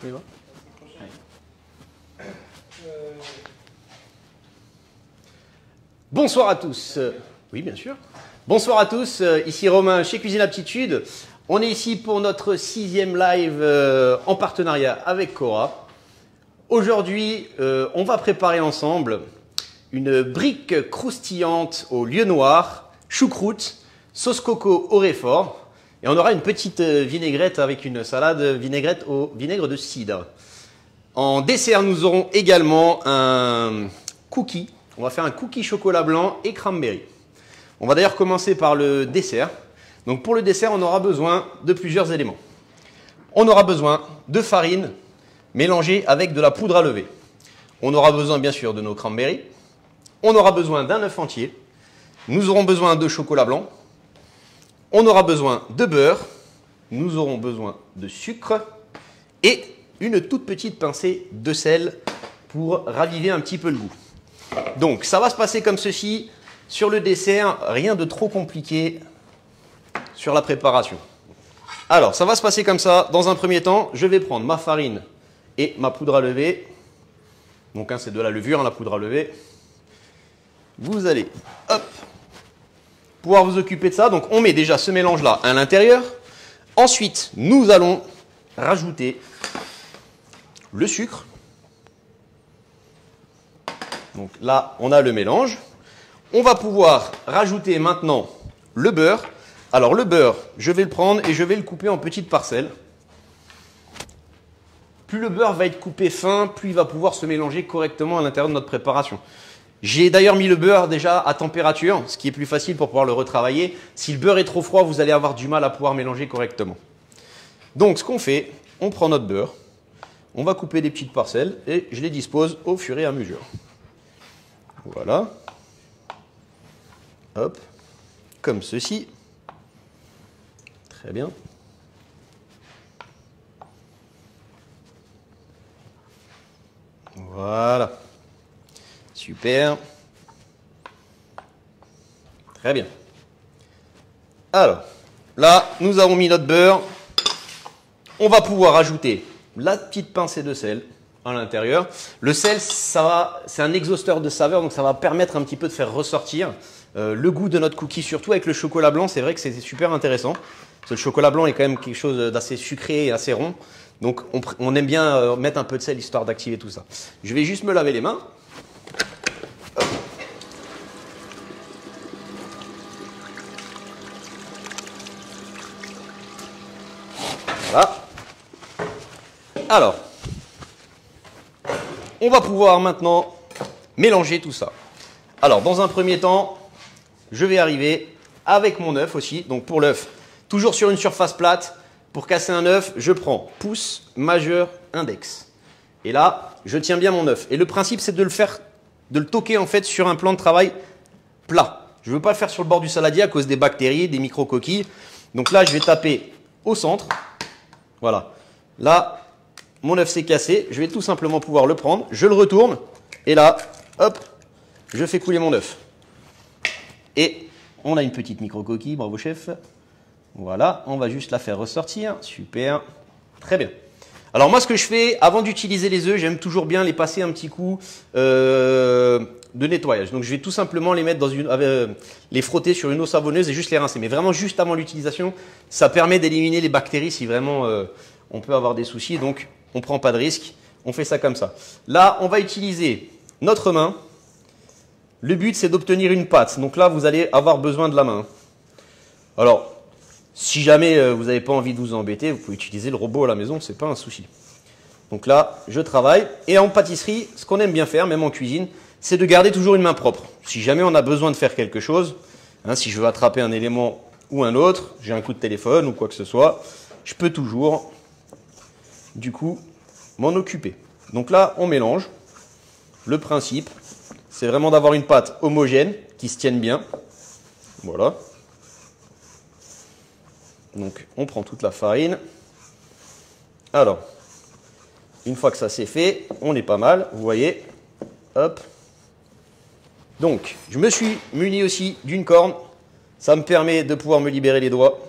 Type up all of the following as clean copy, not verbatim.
Oui, va. Bonsoir à tous. Oui, bien sûr. Bonsoir à tous. Ici Romain chez Cuisine Aptitude. On est ici pour notre 6e live en partenariat avec Cora. Aujourd'hui, on va préparer ensemble une brique croustillante au lieu noir, choucroute, sauce coco au réfort. Et on aura une petite vinaigrette avec une salade vinaigrette au vinaigre de cidre. En dessert, nous aurons également un cookie. On va faire un cookie chocolat blanc et cranberry. On va d'ailleurs commencer par le dessert. Donc pour le dessert, on aura besoin de plusieurs éléments. On aura besoin de farine mélangée avec de la poudre à lever. On aura besoin bien sûr de nos cranberries. On aura besoin d'un œuf entier. Nous aurons besoin de chocolat blanc. On aura besoin de beurre. Nous aurons besoin de sucre et une toute petite pincée de sel pour raviver un petit peu le goût. Donc ça va se passer comme ceci. Sur le dessert, rien de trop compliqué sur la préparation. Alors ça va se passer comme ça. Dans un premier temps, je vais prendre ma farine et ma poudre à lever. Donc c'est de la levure, la poudre à lever. Vous allez pouvoir vous occuper de ça. Donc on met déjà ce mélange là à l'intérieur. Ensuite, nous allons rajouter le sucre. Donc là, on a le mélange. On va pouvoir rajouter maintenant le beurre. Alors le beurre, je vais le prendre et je vais le couper en petites parcelles. Plus le beurre va être coupé fin, plus il va pouvoir se mélanger correctement à l'intérieur de notre préparation. J'ai d'ailleurs mis le beurre déjà à température, ce qui est plus facile pour pouvoir le retravailler. Si le beurre est trop froid, vous allez avoir du mal à pouvoir mélanger correctement. Donc ce qu'on fait, on prend notre beurre, on va couper des petites parcelles et je les dispose au fur et à mesure. Voilà. Hop. Comme ceci. Très bien. Voilà. Super. Très bien. Alors, là, nous avons mis notre beurre. On va pouvoir ajouter la petite pincée de sel à l'intérieur. Le sel, c'est un exhausteur de saveur, donc ça va permettre un petit peu de faire ressortir le goût de notre cookie, surtout avec le chocolat blanc. C'est vrai que c'est super intéressant. Parce que le chocolat blanc est quand même quelque chose d'assez sucré et assez rond. Donc on aime bien mettre un peu de sel histoire d'activer tout ça. Je vais juste me laver les mains. Voilà. Alors, on va pouvoir maintenant mélanger tout ça. Alors, dans un premier temps, je vais arriver avec mon œuf aussi. Donc pour l'œuf, toujours sur une surface plate. Pour casser un œuf, je prends pouce, majeur, index. Et là, je tiens bien mon œuf. Et le principe, c'est de le toquer en fait sur un plan de travail plat. Je ne veux pas le faire sur le bord du saladier à cause des bactéries, des micro-coquilles. Donc là, je vais taper au centre. Voilà. Là, mon œuf s'est cassé. Je vais tout simplement pouvoir le prendre. Je le retourne. Et là, hop, je fais couler mon œuf. Et on a une petite micro-coquille. Bravo, chef. Voilà. On va juste la faire ressortir. Super. Très bien. Alors moi, ce que je fais, avant d'utiliser les œufs, j'aime toujours bien les passer un petit coup de nettoyage. Donc je vais tout simplement les mettre les frotter sur une eau savonneuse et juste les rincer. Mais vraiment juste avant l'utilisation, ça permet d'éliminer les bactéries si vraiment on peut avoir des soucis. Donc on ne prend pas de risque, on fait ça comme ça. Là, on va utiliser notre main. Le but, c'est d'obtenir une pâte. Donc là, vous allez avoir besoin de la main. Alors, si jamais vous n'avez pas envie de vous embêter, vous pouvez utiliser le robot à la maison, ce n'est pas un souci. Donc là, je travaille. Et en pâtisserie, ce qu'on aime bien faire, même en cuisine, c'est de garder toujours une main propre. Si jamais on a besoin de faire quelque chose, si je veux attraper un élément ou un autre, j'ai un coup de téléphone ou quoi que ce soit, je peux toujours, du coup, m'en occuper. Donc là, on mélange. Le principe, c'est vraiment d'avoir une pâte homogène qui se tienne bien. Voilà. Donc, on prend toute la farine. Alors, une fois que ça c'est fait, on est pas mal, vous voyez. Hop. Donc, je me suis muni aussi d'une corne. Ça me permet de pouvoir me libérer les doigts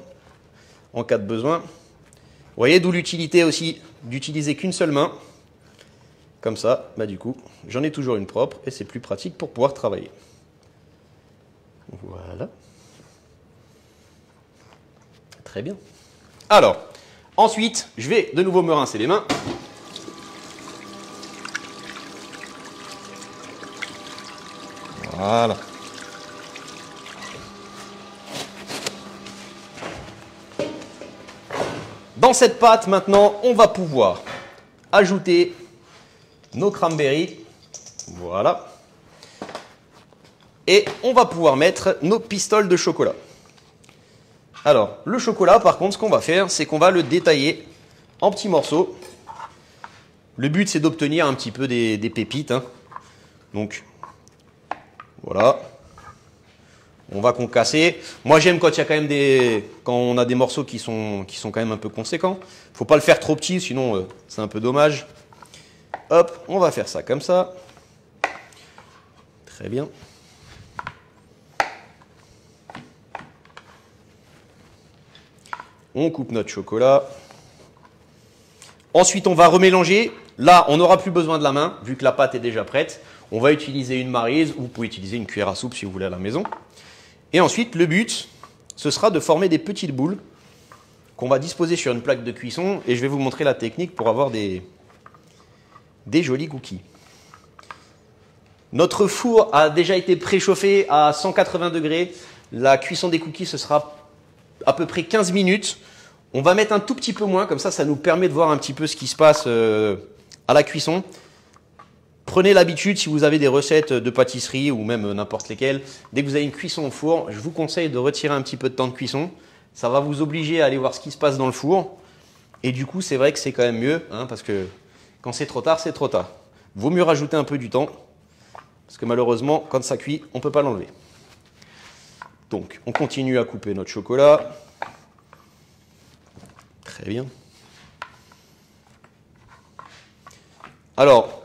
en cas de besoin. Vous voyez, d'où l'utilité aussi d'utiliser qu'une seule main. Comme ça, bah du coup, j'en ai toujours une propre et c'est plus pratique pour pouvoir travailler. Voilà. Très bien. Alors, ensuite, je vais de nouveau me rincer les mains. Voilà. Dans cette pâte, maintenant, on va pouvoir ajouter nos cranberries. Voilà. Et on va pouvoir mettre nos pistoles de chocolat. Alors, le chocolat, par contre, ce qu'on va faire, c'est qu'on va le détailler en petits morceaux. Le but, c'est d'obtenir un petit peu des pépites, hein. Donc, voilà. On va concasser. Moi, j'aime quand il y a quand même quand on a des morceaux qui sont quand même un peu conséquents. Faut pas le faire trop petit, sinon c'est un peu dommage. Hop, on va faire ça comme ça. Très bien. On coupe notre chocolat. Ensuite, on va remélanger. Là, on n'aura plus besoin de la main, vu que la pâte est déjà prête. On va utiliser une maryse, ou vous pouvez utiliser une cuillère à soupe si vous voulez à la maison. Et ensuite, le but, ce sera de former des petites boules qu'on va disposer sur une plaque de cuisson. Et je vais vous montrer la technique pour avoir des jolis cookies. Notre four a déjà été préchauffé à 180 degrés. La cuisson des cookies, ce sera à peu près 15 minutes. On va mettre un tout petit peu moins, comme ça nous permet de voir un petit peu ce qui se passe à la cuisson. Prenez l'habitude, si vous avez des recettes de pâtisserie ou même n'importe lesquelles, dès que vous avez une cuisson au four, je vous conseille de retirer un petit peu de temps de cuisson. Ça va vous obliger à aller voir ce qui se passe dans le four. Et du coup, c'est vrai que c'est quand même mieux, hein, parce que quand c'est trop tard, c'est trop tard. Vaut mieux rajouter un peu du temps, parce que malheureusement, quand ça cuit, on ne peut pas l'enlever. Donc, on continue à couper notre chocolat. Très bien. Alors,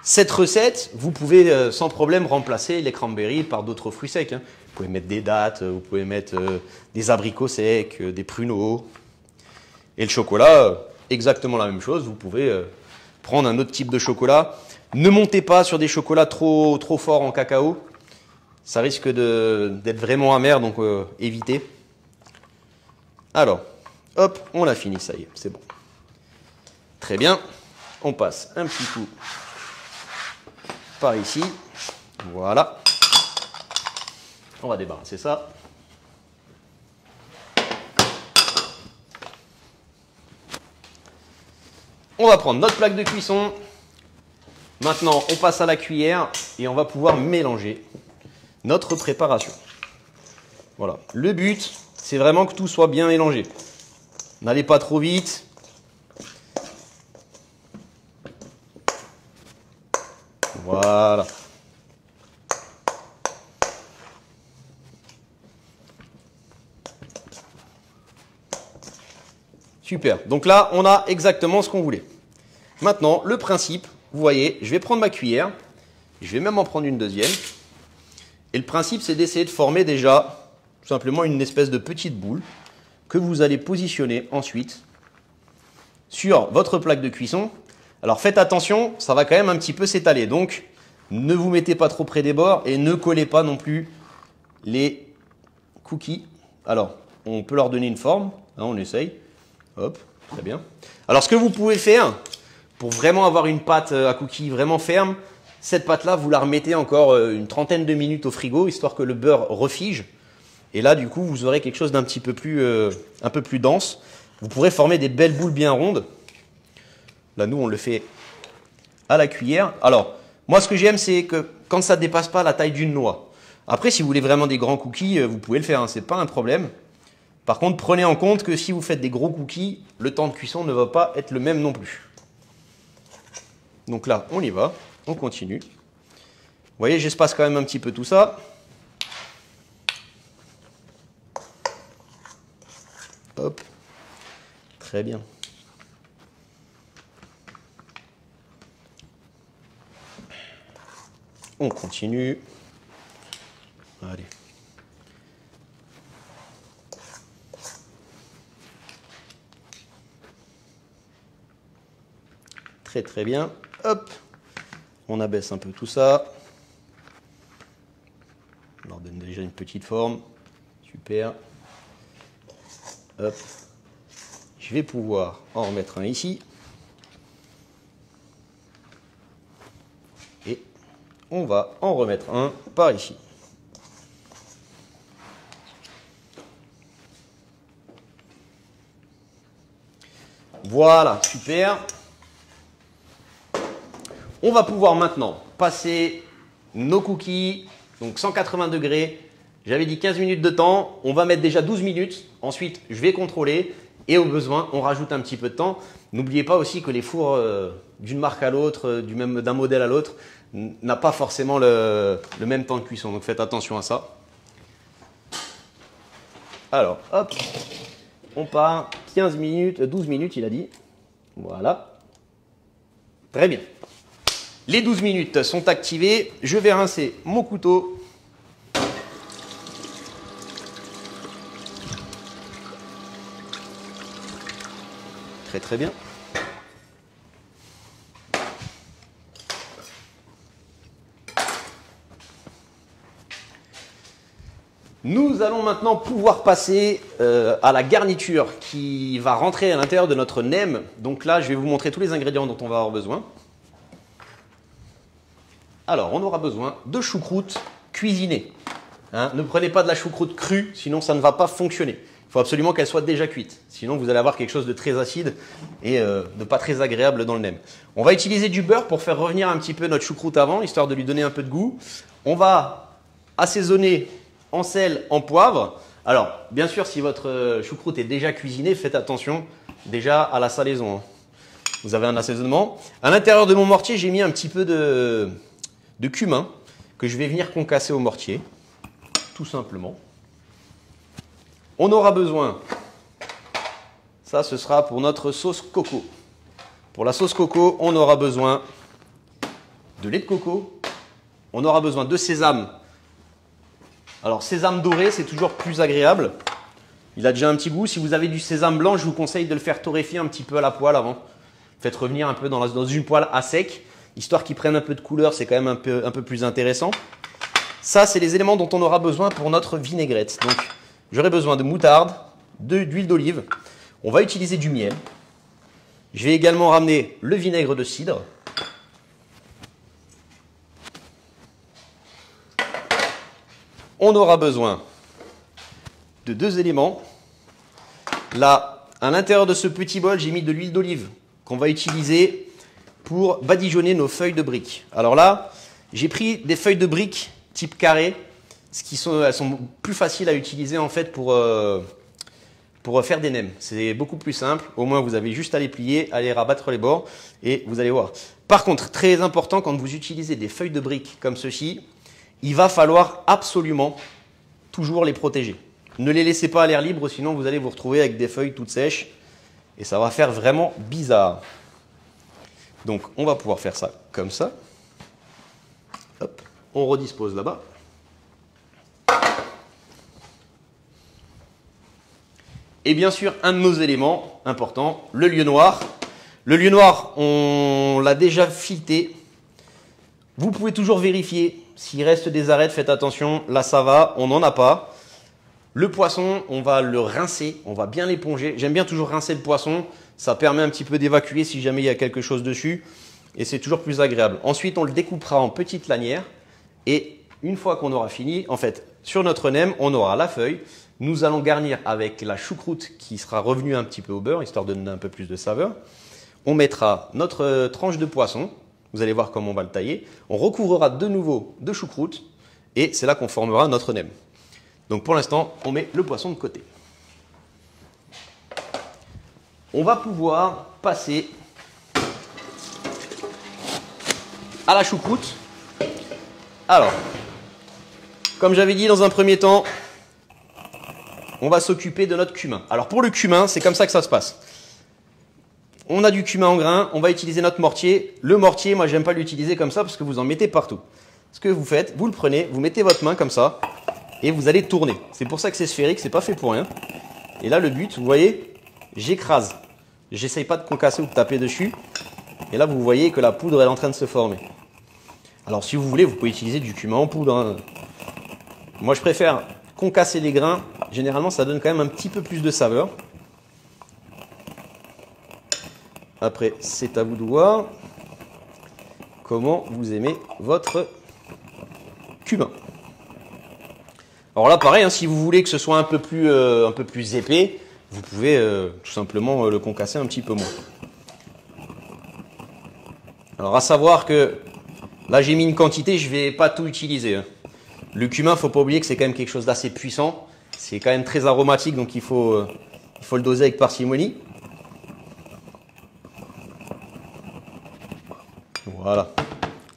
cette recette, vous pouvez sans problème remplacer les cranberries par d'autres fruits secs, hein. Vous pouvez mettre des dattes, vous pouvez mettre des abricots secs, des pruneaux. Et le chocolat, exactement la même chose. Vous pouvez prendre un autre type de chocolat. Ne montez pas sur des chocolats trop forts en cacao. Ça risque d'être vraiment amer, donc évitez. Alors, hop, on a fini, ça y est, c'est bon. Très bien. On passe un petit coup par ici. Voilà. On va débarrasser ça. On va prendre notre plaque de cuisson. Maintenant, on passe à la cuillère et on va pouvoir mélanger notre préparation. Voilà. Le but, c'est vraiment que tout soit bien mélangé. N'allez pas trop vite. Voilà. Super. Donc là, on a exactement ce qu'on voulait. Maintenant, le principe, vous voyez, je vais prendre ma cuillère. Je vais même en prendre une deuxième. Et le principe, c'est d'essayer de former déjà tout simplement une espèce de petite boule que vous allez positionner ensuite sur votre plaque de cuisson. Alors faites attention, ça va quand même un petit peu s'étaler. Donc, ne vous mettez pas trop près des bords et ne collez pas non plus les cookies. Alors, on peut leur donner une forme. Hein, on essaye. Hop, très bien. Alors, ce que vous pouvez faire pour vraiment avoir une pâte à cookies vraiment ferme, cette pâte-là, vous la remettez encore une trentaine de minutes au frigo, histoire que le beurre refige. Et là, du coup, vous aurez quelque chose d'un petit peu un peu plus dense. Vous pourrez former des belles boules bien rondes. Là, nous, on le fait à la cuillère. Alors, moi, ce que j'aime, c'est que quand ça ne dépasse pas la taille d'une noix. Après, si vous voulez vraiment des grands cookies, vous pouvez le faire, hein, ce n'est pas un problème. Par contre, prenez en compte que si vous faites des gros cookies, le temps de cuisson ne va pas être le même non plus. Donc là, on y va, on continue. Vous voyez, j'espace quand même un petit peu tout ça. Hop, très bien. On continue. Allez. Très très bien. Hop, on abaisse un peu tout ça. On leur donne déjà une petite forme. Super. Hop. Je vais pouvoir en remettre un ici. Et on va en remettre un par ici. Voilà, super. On va pouvoir maintenant passer nos cookies, donc 180 degrés. J'avais dit 15 minutes de temps, on va mettre déjà 12 minutes. Ensuite, je vais contrôler et au besoin, on rajoute un petit peu de temps. N'oubliez pas aussi que les fours d'une marque à l'autre, d'un modèle à l'autre, n'a pas forcément le même temps de cuisson. Donc faites attention à ça. Alors, hop, on part 15 minutes, 12 minutes, il a dit. Voilà. Très bien. Les 12 minutes sont activées. Je vais rincer mon couteau. Très très bien. Nous allons maintenant pouvoir passer à la garniture qui va rentrer à l'intérieur de notre nem. Donc là, je vais vous montrer tous les ingrédients dont on va avoir besoin. Alors, on aura besoin de choucroute cuisinée. Hein, ne prenez pas de la choucroute crue, sinon ça ne va pas fonctionner. Il faut absolument qu'elle soit déjà cuite. Sinon, vous allez avoir quelque chose de très acide et de pas très agréable dans le nem. On va utiliser du beurre pour faire revenir un petit peu notre choucroute avant, histoire de lui donner un peu de goût. On va assaisonner en sel, en poivre. Alors, bien sûr, si votre choucroute est déjà cuisinée, faites attention déjà à la salaison. Hein. Vous avez un assaisonnement. À l'intérieur de mon mortier, j'ai mis un petit peu de cumin que je vais venir concasser au mortier, tout simplement. On aura besoin, ça ce sera pour notre sauce coco. Pour la sauce coco, on aura besoin de lait de coco, on aura besoin de sésame. Alors sésame doré, c'est toujours plus agréable. Il a déjà un petit goût. Si vous avez du sésame blanc, je vous conseille de le faire torréfier un petit peu à la poêle avant. Faites revenir un peu dans une poêle à sec, histoire qu'il prenne un peu de couleur, c'est quand même un peu plus intéressant. Ça, c'est les éléments dont on aura besoin pour notre vinaigrette. Donc, j'aurai besoin de moutarde, d'huile d'olive. On va utiliser du miel. Je vais également ramener le vinaigre de cidre. On aura besoin de 2 éléments. Là, à l'intérieur de ce petit bol, j'ai mis de l'huile d'olive qu'on va utiliser pour badigeonner nos feuilles de briques. Alors là, j'ai pris des feuilles de briques type carré, elles sont plus faciles à utiliser en fait pour faire des nems. C'est beaucoup plus simple. Au moins, vous avez juste à les plier, à les rabattre les bords et vous allez voir. Par contre, très important, quand vous utilisez des feuilles de briques comme ceci, il va falloir absolument toujours les protéger. Ne les laissez pas à l'air libre, sinon vous allez vous retrouver avec des feuilles toutes sèches et ça va faire vraiment bizarre. Donc, on va pouvoir faire ça comme ça. Hop, on redispose là-bas. Et bien sûr, un de nos éléments importants, le lieu noir. Le lieu noir, on l'a déjà fileté. Vous pouvez toujours vérifier. S'il reste des arêtes, faites attention. Là, ça va, on n'en a pas. Le poisson, on va le rincer, on va bien l'éponger. J'aime bien toujours rincer le poisson. Ça permet un petit peu d'évacuer si jamais il y a quelque chose dessus. Et c'est toujours plus agréable. Ensuite, on le découpera en petites lanières. Et une fois qu'on aura fini, en fait, sur notre nem, on aura la feuille. Nous allons garnir avec la choucroute qui sera revenue un petit peu au beurre, histoire de donner un peu plus de saveur. On mettra notre tranche de poisson. Vous allez voir comment on va le tailler. On recouvrira de nouveau de choucroute. Et c'est là qu'on formera notre nem. Donc pour l'instant, on met le poisson de côté. On va pouvoir passer à la choucroute. Alors, comme j'avais dit dans un premier temps, on va s'occuper de notre cumin. Alors pour le cumin, c'est comme ça que ça se passe. On a du cumin en grains, on va utiliser notre mortier. Le mortier, moi j'aime pas l'utiliser comme ça parce que vous en mettez partout. Ce que vous faites, vous le prenez, vous mettez votre main comme ça et vous allez tourner. C'est pour ça que c'est sphérique, c'est pas fait pour rien. Et là le but, vous voyez, j'écrase. J'essaye pas de concasser ou de taper dessus. Et là, vous voyez que la poudre elle est en train de se former. Alors, si vous voulez, vous pouvez utiliser du cumin en poudre, hein. Moi, je préfère concasser les grains. Généralement, ça donne quand même un petit peu plus de saveur. Après, c'est à vous de voir comment vous aimez votre cumin. Alors là, pareil, hein, si vous voulez que ce soit un peu plus épais, vous pouvez tout simplement le concasser un petit peu moins. Alors à savoir que là, j'ai mis une quantité, je ne vais pas tout utiliser, hein. Le cumin, il ne faut pas oublier que c'est quand même quelque chose d'assez puissant. C'est quand même très aromatique, donc il faut le doser avec parcimonie. Voilà.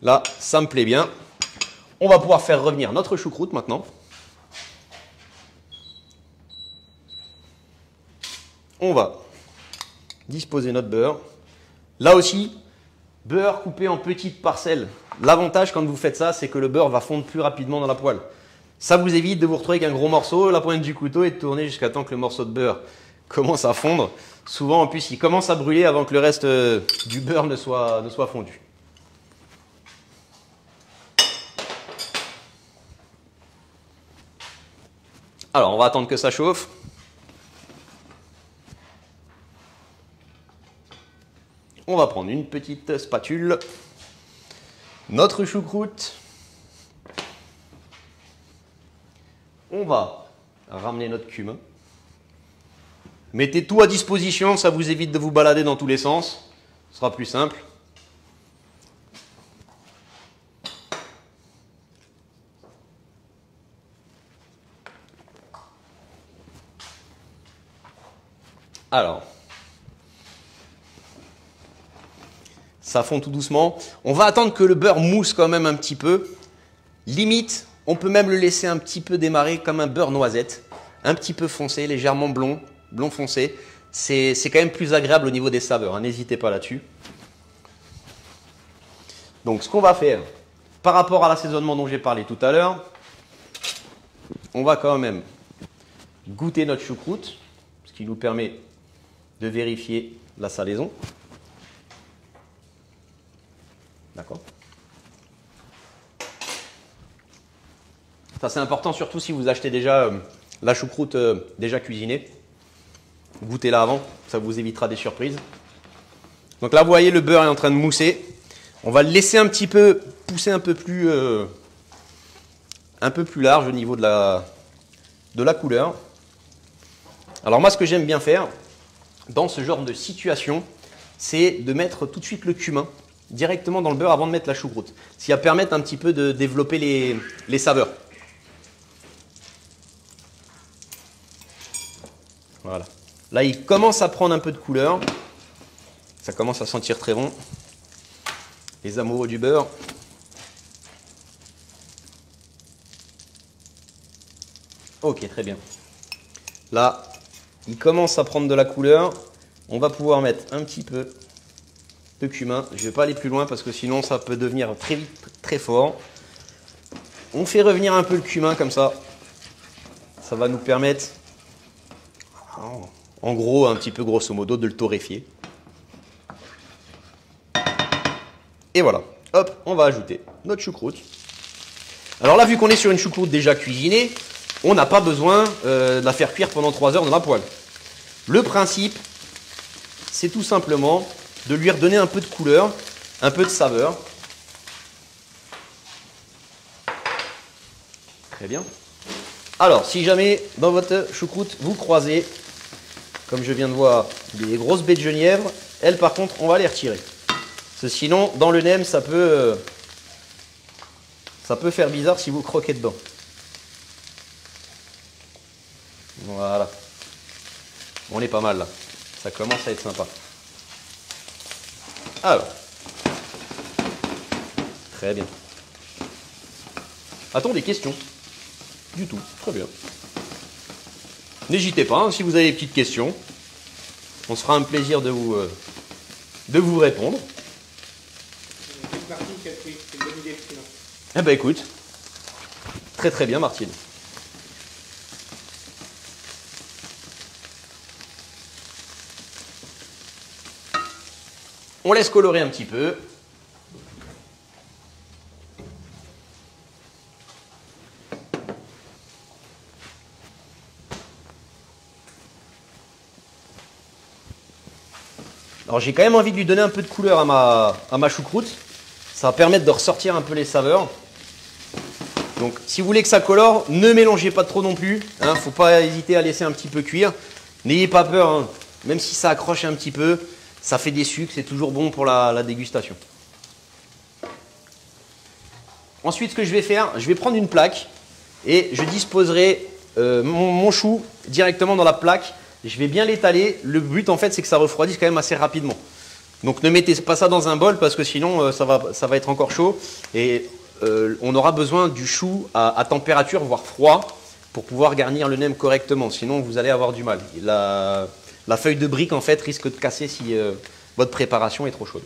Là, ça me plaît bien. On va pouvoir faire revenir notre choucroute maintenant. On va disposer notre beurre. Là aussi, beurre coupé en petites parcelles. L'avantage quand vous faites ça, c'est que le beurre va fondre plus rapidement dans la poêle. Ça vous évite de vous retrouver avec un gros morceau, la pointe du couteau et de tourner jusqu'à temps que le morceau de beurre commence à fondre. Souvent, en plus, il commence à brûler avant que le reste du beurre ne soit fondu. Alors, on va attendre que ça chauffe. On va prendre une petite spatule. Notre choucroute. On va ramener notre cumin. Mettez tout à disposition, ça vous évite de vous balader dans tous les sens. Ce sera plus simple. Alors, ça fond tout doucement. On va attendre que le beurre mousse quand même un petit peu. Limite, on peut même le laisser un petit peu démarrer comme un beurre noisette. Un petit peu foncé, légèrement blond foncé. C'est quand même plus agréable au niveau des saveurs, hein. N'hésitez pas là-dessus. Donc, ce qu'on va faire, par rapport à l'assaisonnement dont j'ai parlé tout à l'heure, on va quand même goûter notre choucroute, ce qui nous permet de vérifier la salaison. D'accord. Ça, c'est important, surtout si vous achetez déjà la choucroute déjà cuisinée. Goûtez-la avant, ça vous évitera des surprises. Donc là, vous voyez, le beurre est en train de mousser. On va le laisser un petit peu pousser un peu plus large au niveau de la couleur. Alors moi, ce que j'aime bien faire dans ce genre de situation, c'est de mettre tout de suite le cumin directement dans le beurre avant de mettre la choucroute. Ce qui va permettre un petit peu de développer les saveurs. Voilà. Là, il commence à prendre un peu de couleur. Ça commence à sentir très bon. Les amoureux du beurre. Ok, très bien. Là, il commence à prendre de la couleur. On va pouvoir mettre un petit peu de cumin. Je ne vais pas aller plus loin parce que sinon ça peut devenir très vite très fort. On fait revenir un peu le cumin comme ça. Ça va nous permettre, en gros, un petit peu grosso modo, de le torréfier. Et voilà. Hop, on va ajouter notre choucroute. Alors là, vu qu'on est sur une choucroute déjà cuisinée, on n'a pas besoin de la faire cuire pendant 3 heures dans la poêle. Le principe, c'est tout simplement de lui redonner un peu de couleur, un peu de saveur. Très bien. Alors, si jamais dans votre choucroute, vous croisez, comme je viens de voir, des grosses baies de genièvre, elles par contre, on va les retirer. Parce que sinon, dans le nem, ça peut faire bizarre si vous croquez dedans. Voilà. On est pas mal là. Ça commence à être sympa. Alors. Très bien. A-t-on des questions? Du tout. Très bien. N'hésitez pas, hein, si vous avez des petites questions. On se fera un plaisir de vous répondre. Martine qui a pris, c'est une bonne idée. Eh ben écoute, très très bien Martine. On laisse colorer un petit peu. Alors j'ai quand même envie de lui donner un peu de couleur à ma choucroute. Ça va permettre de ressortir un peu les saveurs. Donc si vous voulez que ça colore, ne mélangez pas trop non plus. Hein, faut pas hésiter à laisser un petit peu cuire. N'ayez pas peur, hein. Même si ça accroche un petit peu, ça fait des sucres, c'est toujours bon pour la dégustation. Ensuite, ce que je vais faire, je vais prendre une plaque et je disposerai mon chou directement dans la plaque. Je vais bien l'étaler. Le but, en fait, c'est que ça refroidisse quand même assez rapidement. Donc, ne mettez pas ça dans un bol parce que sinon, ça va être encore chaud. Et on aura besoin du chou à température, voire froid, pour pouvoir garnir le nem correctement. Sinon, vous allez avoir du mal. La feuille de brique, en fait, risque de casser si votre préparation est trop chaude.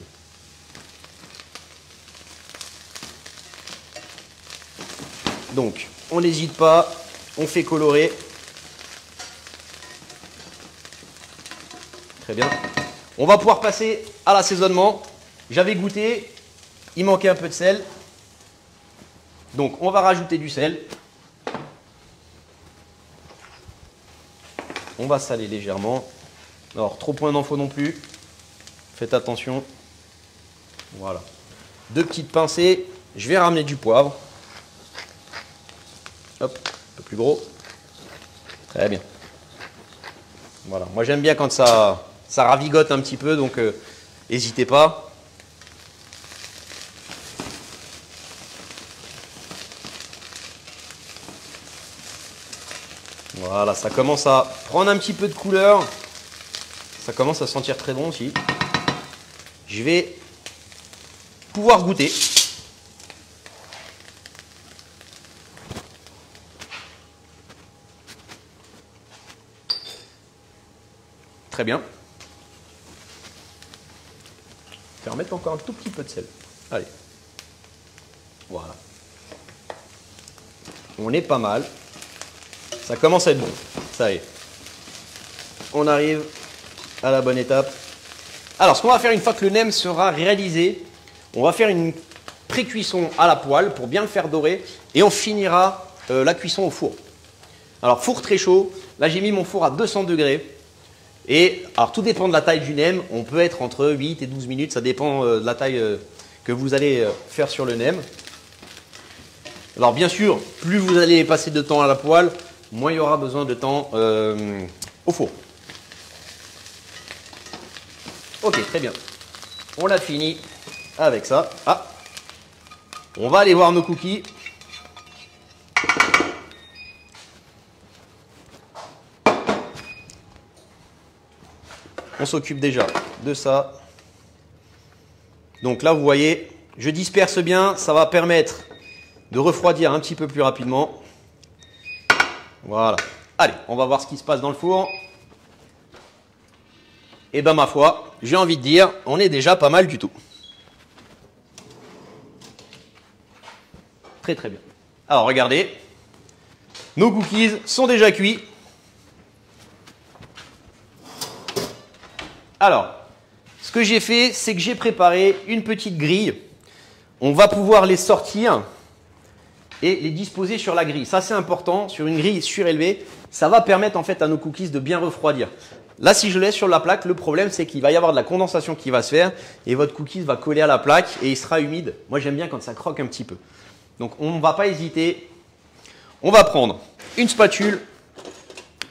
Donc, on n'hésite pas, on fait colorer. Très bien. On va pouvoir passer à l'assaisonnement. J'avais goûté, il manquait un peu de sel. Donc, on va rajouter du sel. On va saler légèrement. Alors, trop point d'en faut non plus. Faites attention. Voilà. 2 petites pincées. Je vais ramener du poivre. Hop, un peu plus gros. Très bien. Voilà. Moi, j'aime bien quand ça ravigote un petit peu, donc n'hésitez pas. Voilà, ça commence à prendre un petit peu de couleur. Ça commence à sentir très bon aussi. Je vais pouvoir goûter. Très bien. Je vais remettre encore un tout petit peu de sel. Allez. Voilà. On est pas mal. Ça commence à être bon. Ça y est. On arrive à la bonne étape. Alors, ce qu'on va faire une fois que le nem sera réalisé, on va faire une pré-cuisson à la poêle pour bien le faire dorer et on finira la cuisson au four. Alors, four très chaud. Là, j'ai mis mon four à 200 degrés. Et alors, tout dépend de la taille du nem. On peut être entre 8 et 12 minutes. Ça dépend de la taille que vous allez faire sur le nem. Alors, bien sûr, plus vous allez passer de temps à la poêle, moins il y aura besoin de temps au four. Ok, très bien. On l'a fini avec ça. Ah, on va aller voir nos cookies. On s'occupe déjà de ça. Donc là, vous voyez, je disperse bien. Ça va permettre de refroidir un petit peu plus rapidement. Voilà. Allez, on va voir ce qui se passe dans le four. Et ben ma foi, j'ai envie de dire, on est déjà pas mal du tout. Très très bien. Alors regardez, nos cookies sont déjà cuits. Alors, ce que j'ai fait, c'est que j'ai préparé une petite grille. On va pouvoir les sortir et les disposer sur la grille. Ça, c'est important, sur une grille surélevée. Ça va permettre en fait à nos cookies de bien refroidir. Là, si je laisse sur la plaque, le problème, c'est qu'il va y avoir de la condensation qui va se faire et votre cookies va coller à la plaque et il sera humide. Moi, j'aime bien quand ça croque un petit peu. Donc, on ne va pas hésiter. On va prendre une spatule.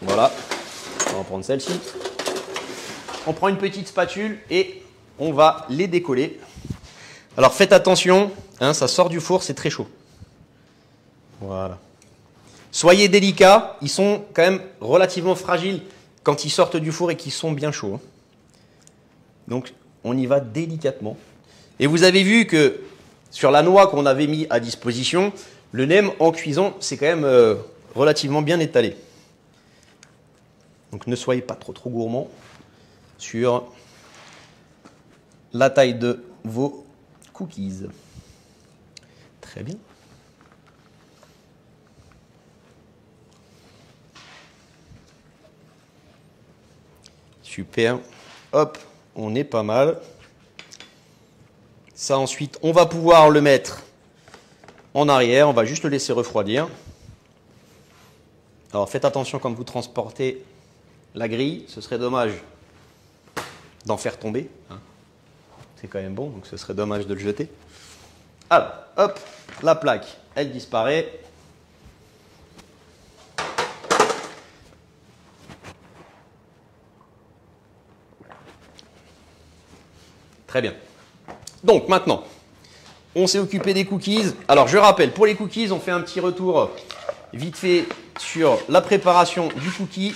Voilà. On va prendre celle-ci. On prend une petite spatule et on va les décoller. Alors, faites attention, hein, ça sort du four, c'est très chaud. Voilà. Soyez délicats, ils sont quand même relativement fragiles quand ils sortent du four et qu'ils sont bien chauds. Donc, on y va délicatement. Et vous avez vu que sur la noix qu'on avait mis à disposition, le nem en cuisson, c'est quand même relativement bien étalé. Donc, ne soyez pas trop gourmands sur la taille de vos cookies. Très bien. Super. Hop, on est pas mal. Ça ensuite, on va pouvoir le mettre en arrière. On va juste le laisser refroidir. Alors faites attention quand vous transportez la grille. Ce serait dommage d'en faire tomber. Hein. C'est quand même bon, donc ce serait dommage de le jeter. Alors, hop, la plaque, elle disparaît. Très bien. Donc maintenant, on s'est occupé des cookies. Alors je rappelle, pour les cookies, on fait un petit retour vite fait sur la préparation du cookie.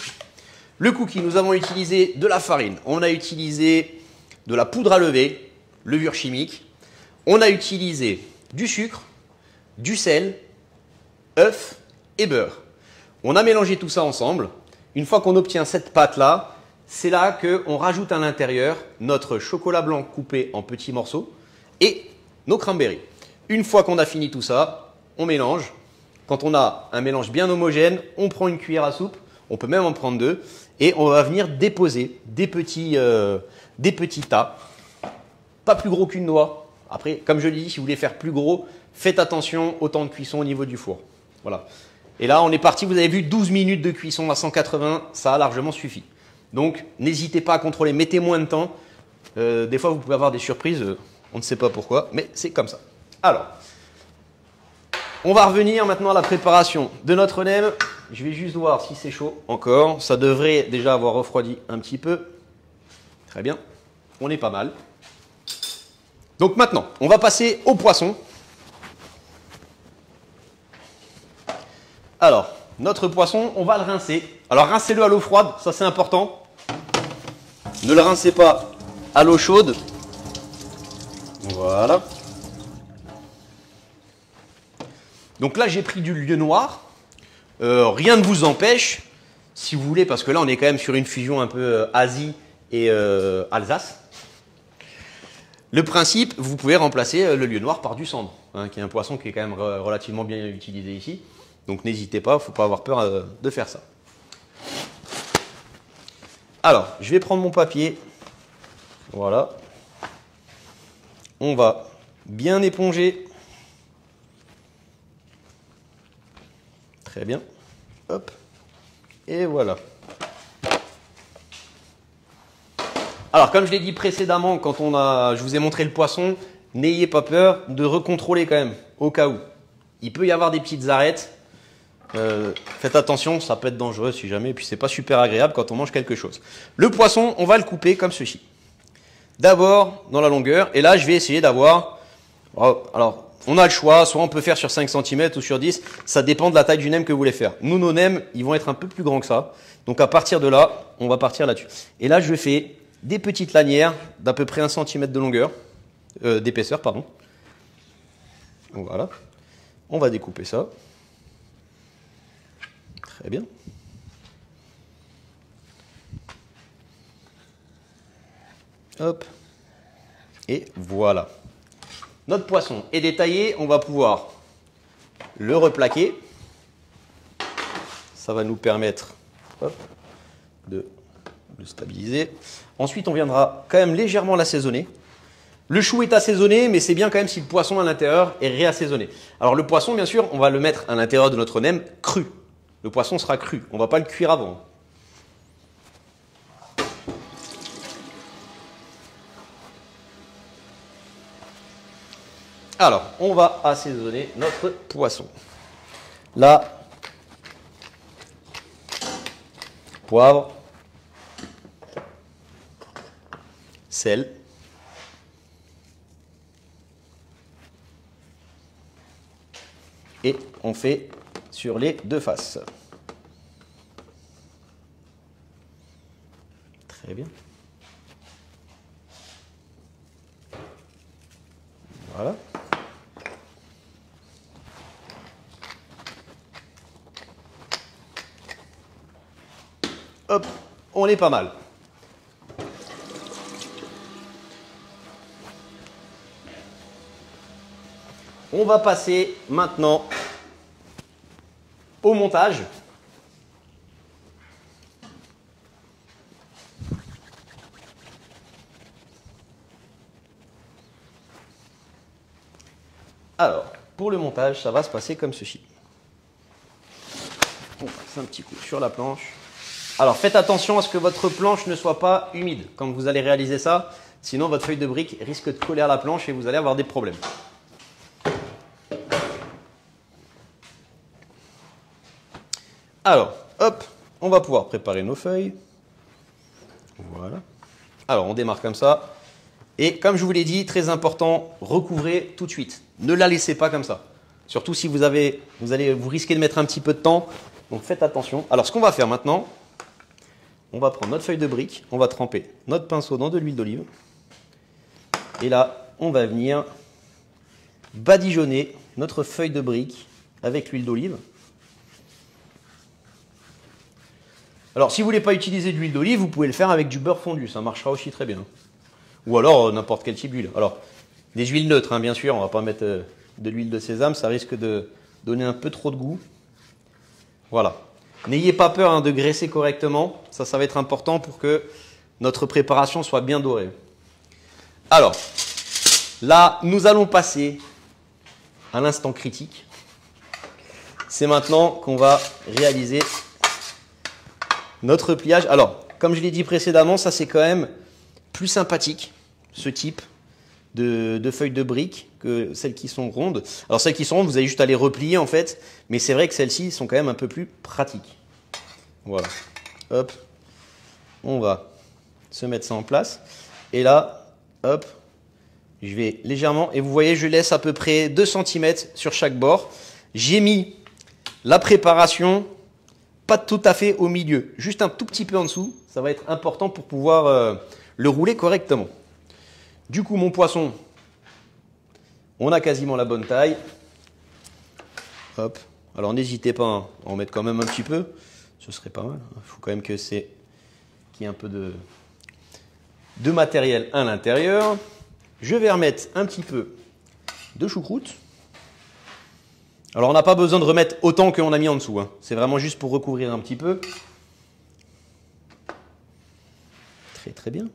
Le cookie, nous avons utilisé de la farine, on a utilisé de la poudre à lever, levure chimique, on a utilisé du sucre, du sel, œuf et beurre. On a mélangé tout ça ensemble. Une fois qu'on obtient cette pâte-là, c'est là qu'on rajoute à l'intérieur notre chocolat blanc coupé en petits morceaux et nos cranberries. Une fois qu'on a fini tout ça, on mélange. Quand on a un mélange bien homogène, on prend une cuillère à soupe, on peut même en prendre deux, et on va venir déposer des petits tas, pas plus gros qu'une noix. Après, comme je l'ai dit, si vous voulez faire plus gros, faites attention au temps de cuisson au niveau du four. Voilà. Et là, on est parti, vous avez vu, 12 minutes de cuisson à 180, ça a largement suffi. Donc, n'hésitez pas à contrôler, mettez moins de temps. Des fois, vous pouvez avoir des surprises, on ne sait pas pourquoi, mais c'est comme ça. Alors, on va revenir maintenant à la préparation de notre nem. Je vais juste voir si c'est chaud encore. Ça devrait déjà avoir refroidi un petit peu. Très bien, on est pas mal. Donc maintenant, on va passer au poisson. Alors, notre poisson, on va le rincer. Alors, rincez-le à l'eau froide, ça c'est important. Ne le rincez pas à l'eau chaude. Voilà. Donc là, j'ai pris du lieu noir. Rien ne vous empêche, si vous voulez, parce que là, on est quand même sur une fusion un peu Asie et Alsace. Le principe, vous pouvez remplacer le lieu noir par du cendre, hein, qui est un poisson qui est quand même relativement bien utilisé ici. Donc n'hésitez pas, il ne faut pas avoir peur de faire ça. Alors, je vais prendre mon papier. Voilà. On va bien éponger. Très bien. Hop. Et voilà. Alors, comme je l'ai dit précédemment, je vous ai montré le poisson, n'ayez pas peur de recontrôler quand même, au cas où. Il peut y avoir des petites arêtes. Faites attention, ça peut être dangereux si jamais, et puis c'est pas super agréable quand on mange quelque chose. Le poisson, on va le couper comme ceci. D'abord, dans la longueur, et là, je vais essayer d'avoir... Alors, on a le choix, soit on peut faire sur 5 cm ou sur 10, ça dépend de la taille du nem que vous voulez faire. Nous, nos nems, ils vont être un peu plus grands que ça. Donc à partir de là, on va partir là-dessus. Et là, je fais des petites lanières d'à peu près 1 cm de longueur, d'épaisseur, pardon. Voilà. On va découper ça. Très bien. Hop. Et voilà. Notre poisson est détaillé, on va pouvoir le replaquer. Ça va nous permettre de le stabiliser. Ensuite, on viendra quand même légèrement l'assaisonner. Le chou est assaisonné, mais c'est bien quand même si le poisson à l'intérieur est réassaisonné. Alors le poisson, bien sûr, on va le mettre à l'intérieur de notre nem cru. Le poisson sera cru, on ne va pas le cuire avant. Alors, on va assaisonner notre poisson. Là, poivre, sel, et on fait sur les deux faces. Très bien. Voilà. Hop, on est pas mal. On va passer maintenant au montage. Alors, pour le montage, ça va se passer comme ceci. On passe un petit coup sur la planche. Alors, faites attention à ce que votre planche ne soit pas humide quand vous allez réaliser ça. Sinon, votre feuille de brique risque de coller à la planche et vous allez avoir des problèmes. Alors, hop, on va pouvoir préparer nos feuilles. Voilà. Alors, on démarre comme ça. Et comme je vous l'ai dit, très important, recouvrez tout de suite. Ne la laissez pas comme ça. Surtout si vous risquez de mettre un petit peu de temps. Donc, faites attention. Alors, ce qu'on va faire maintenant, on va prendre notre feuille de brique, on va tremper notre pinceau dans de l'huile d'olive. Et là, on va venir badigeonner notre feuille de brique avec l'huile d'olive. Alors, si vous ne voulez pas utiliser de l'huile d'olive, vous pouvez le faire avec du beurre fondu, ça marchera aussi très bien. Ou alors n'importe quel type d'huile. Alors, des huiles neutres, hein, bien sûr, on ne va pas mettre de l'huile de sésame, ça risque de donner un peu trop de goût. Voilà. N'ayez pas peur hein, de graisser correctement, ça va être important pour que notre préparation soit bien dorée. Alors, là, nous allons passer à l'instant critique. C'est maintenant qu'on va réaliser notre pliage. Alors, comme je l'ai dit précédemment, ça c'est quand même plus sympathique, ce type de feuilles de briques que celles qui sont rondes. Alors celles qui sont rondes, vous avez juste à les replier en fait, mais c'est vrai que celles-ci sont quand même un peu plus pratiques. Voilà, hop, on va se mettre ça en place. Et là, hop, je vais légèrement, et vous voyez, je laisse à peu près 2 cm sur chaque bord. J'ai mis la préparation pas tout à fait au milieu, juste un tout petit peu en dessous. Ça va être important pour pouvoir le rouler correctement. Du coup, mon poisson, on a quasiment la bonne taille. Hop. Alors, n'hésitez pas à en mettre quand même un petit peu. Ce serait pas mal. Il faut quand même qu'il y ait un peu de matériel à l'intérieur. Je vais remettre un petit peu de choucroute. Alors, on n'a pas besoin de remettre autant qu'on a mis en dessous. Hein. C'est vraiment juste pour recouvrir un petit peu. Très, très bien.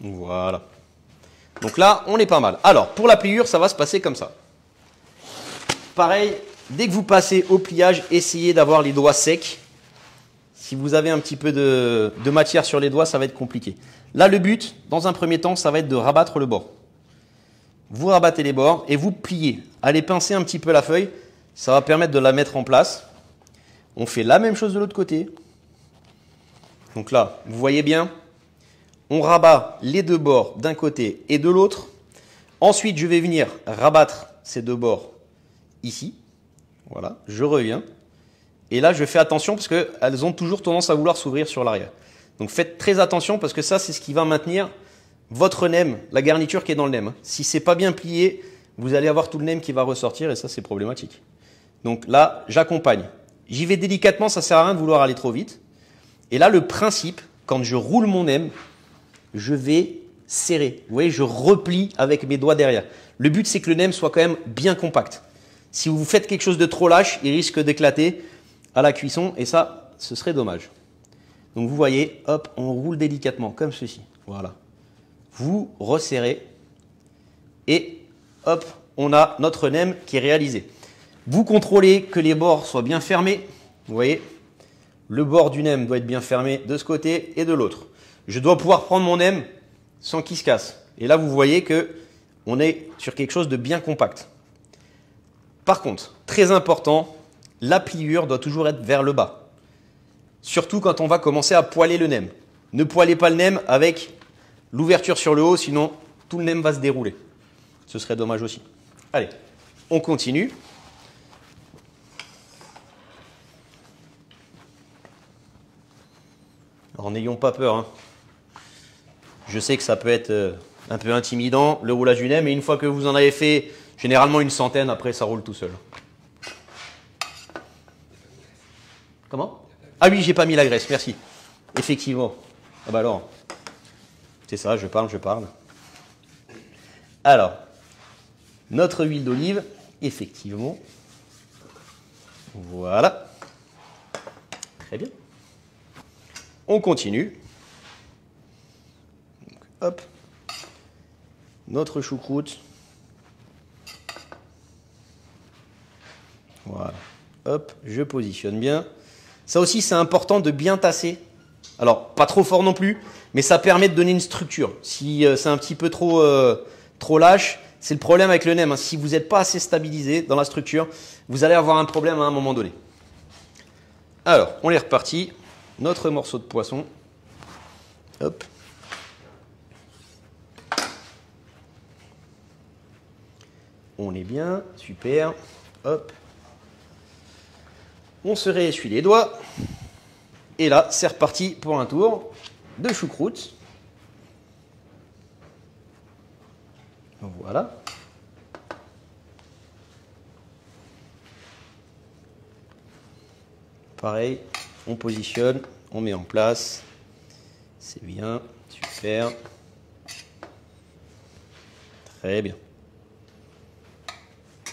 Voilà. Donc là, on est pas mal. Alors, pour la pliure, ça va se passer comme ça. Pareil, dès que vous passez au pliage, essayez d'avoir les doigts secs. Si vous avez un petit peu de matière sur les doigts, ça va être compliqué. Là, le but, dans un premier temps, ça va être de rabattre le bord. Vous rabattez les bords et vous pliez. Allez pincer un petit peu la feuille. Ça va permettre de la mettre en place. On fait la même chose de l'autre côté. Donc là, vous voyez bien, on rabat les 2 bords d'un côté et de l'autre. Ensuite, je vais venir rabattre ces 2 bords ici. Voilà, je reviens. Et là, je fais attention parce qu'elles ont toujours tendance à vouloir s'ouvrir sur l'arrière. Donc faites très attention parce que ça, c'est ce qui va maintenir votre nem, la garniture qui est dans le nem. Si ce n'est pas bien plié, vous allez avoir tout le nem qui va ressortir et ça, c'est problématique. Donc là, j'accompagne. J'y vais délicatement, ça ne sert à rien de vouloir aller trop vite. Et là, le principe, quand je roule mon nem, je vais serrer. Vous voyez, je replie avec mes doigts derrière. Le but, c'est que le nem soit quand même bien compact. Si vous faites quelque chose de trop lâche, il risque d'éclater à la cuisson et ça, ce serait dommage. Donc vous voyez, hop, on roule délicatement comme ceci. Voilà. Vous resserrez et hop, on a notre nem qui est réalisé. Vous contrôlez que les bords soient bien fermés. Vous voyez, le bord du nem doit être bien fermé de ce côté et de l'autre. Je dois pouvoir prendre mon nem sans qu'il se casse. Et là, vous voyez qu'on est sur quelque chose de bien compact. Par contre, très important, la pliure doit toujours être vers le bas. Surtout quand on va commencer à poêler le nem. Ne poêlez pas le nem avec l'ouverture sur le haut, sinon tout le nem va se dérouler. Ce serait dommage aussi. Allez, on continue. Alors n'ayons pas peur. Hein. Je sais que ça peut être un peu intimidant, le roulage du nem, mais une fois que vous en avez fait généralement une centaine, après ça roule tout seul. Comment? Ah oui, j'ai pas mis la graisse, merci. Effectivement. Ah bah alors, c'est ça, je parle. Alors, notre huile d'olive, effectivement. Voilà. Très bien. On continue. hop, notre choucroute. Voilà, hop, je positionne bien. Ça aussi, c'est important de bien tasser. Alors, pas trop fort non plus, mais ça permet de donner une structure. Si c'est un petit peu trop lâche, c'est le problème avec le nem. Hein. Si vous n'êtes pas assez stabilisé dans la structure, vous allez avoir un problème à un moment donné. Alors, on est reparti. Notre morceau de poisson. Hop. On est bien, super. Hop. On se réessuie les doigts. Et là, c'est reparti pour un tour de choucroute. Voilà. Pareil, on positionne, on met en place. C'est bien, super. Très bien.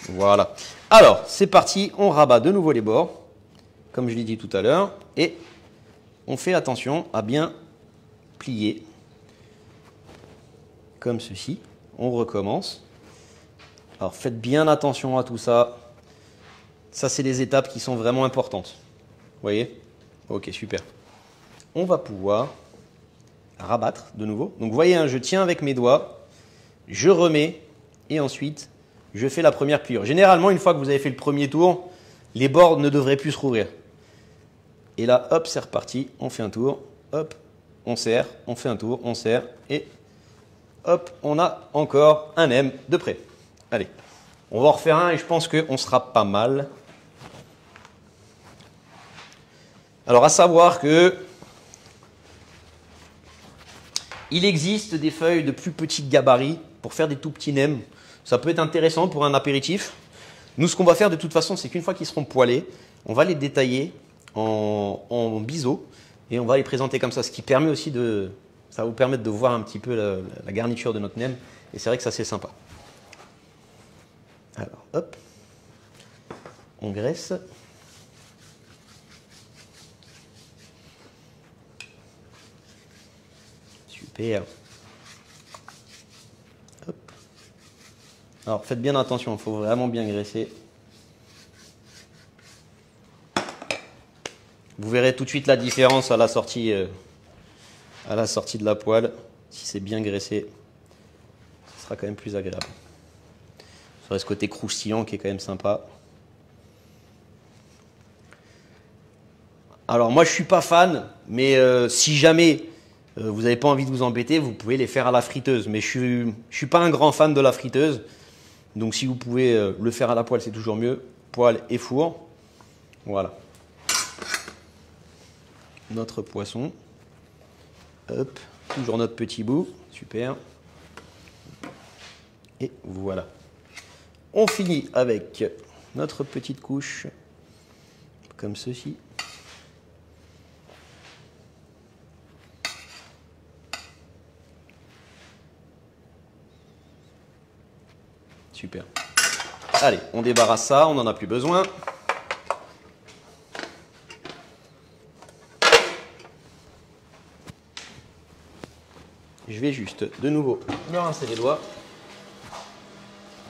Voilà. Alors, c'est parti, on rabat de nouveau les bords, comme je l'ai dit tout à l'heure, et on fait attention à bien plier, comme ceci. On recommence. Alors, faites bien attention à tout ça. Ça, c'est des étapes qui sont vraiment importantes. Vous voyez? Ok, super. On va pouvoir rabattre de nouveau. Donc, vous voyez, hein, je tiens avec mes doigts, je remets, et ensuite, je fais la première pliure. Généralement, une fois que vous avez fait le premier tour, les bords ne devraient plus se rouvrir. Et là, hop, c'est reparti. On fait un tour, hop, on serre, on fait un tour, on serre, et hop, on a encore un nem de près. Allez, on va en refaire un et je pense qu'on sera pas mal. Alors, à savoir que il existe des feuilles de plus petits gabarits pour faire des tout petits nems. Ça peut être intéressant pour un apéritif. Nous, ce qu'on va faire de toute façon, c'est qu'une fois qu'ils seront poêlés, on va les détailler en biseau et on va les présenter comme ça, ce qui permet aussi de... Ça va vous permettre de voir un petit peu la garniture de notre nem et c'est vrai que ça, c'est sympa. Alors, hop, on graisse. Super. Hop. Alors, faites bien attention, il faut vraiment bien graisser. Vous verrez tout de suite la différence à la sortie de la poêle. Si c'est bien graissé, ce sera quand même plus agréable. Ça aurait ce côté croustillant qui est quand même sympa. Alors moi je suis pas fan, mais si jamais vous n'avez pas envie de vous embêter, vous pouvez les faire à la friteuse. Mais je suis pas un grand fan de la friteuse. Donc si vous pouvez le faire à la poêle, c'est toujours mieux. Poêle et four. Voilà. Notre poisson. Hop, toujours notre petit bout. Super. Et voilà. On finit avec notre petite couche, comme ceci. Super. Allez, on débarrasse ça, on n'en a plus besoin. Je vais juste de nouveau me rincer les doigts.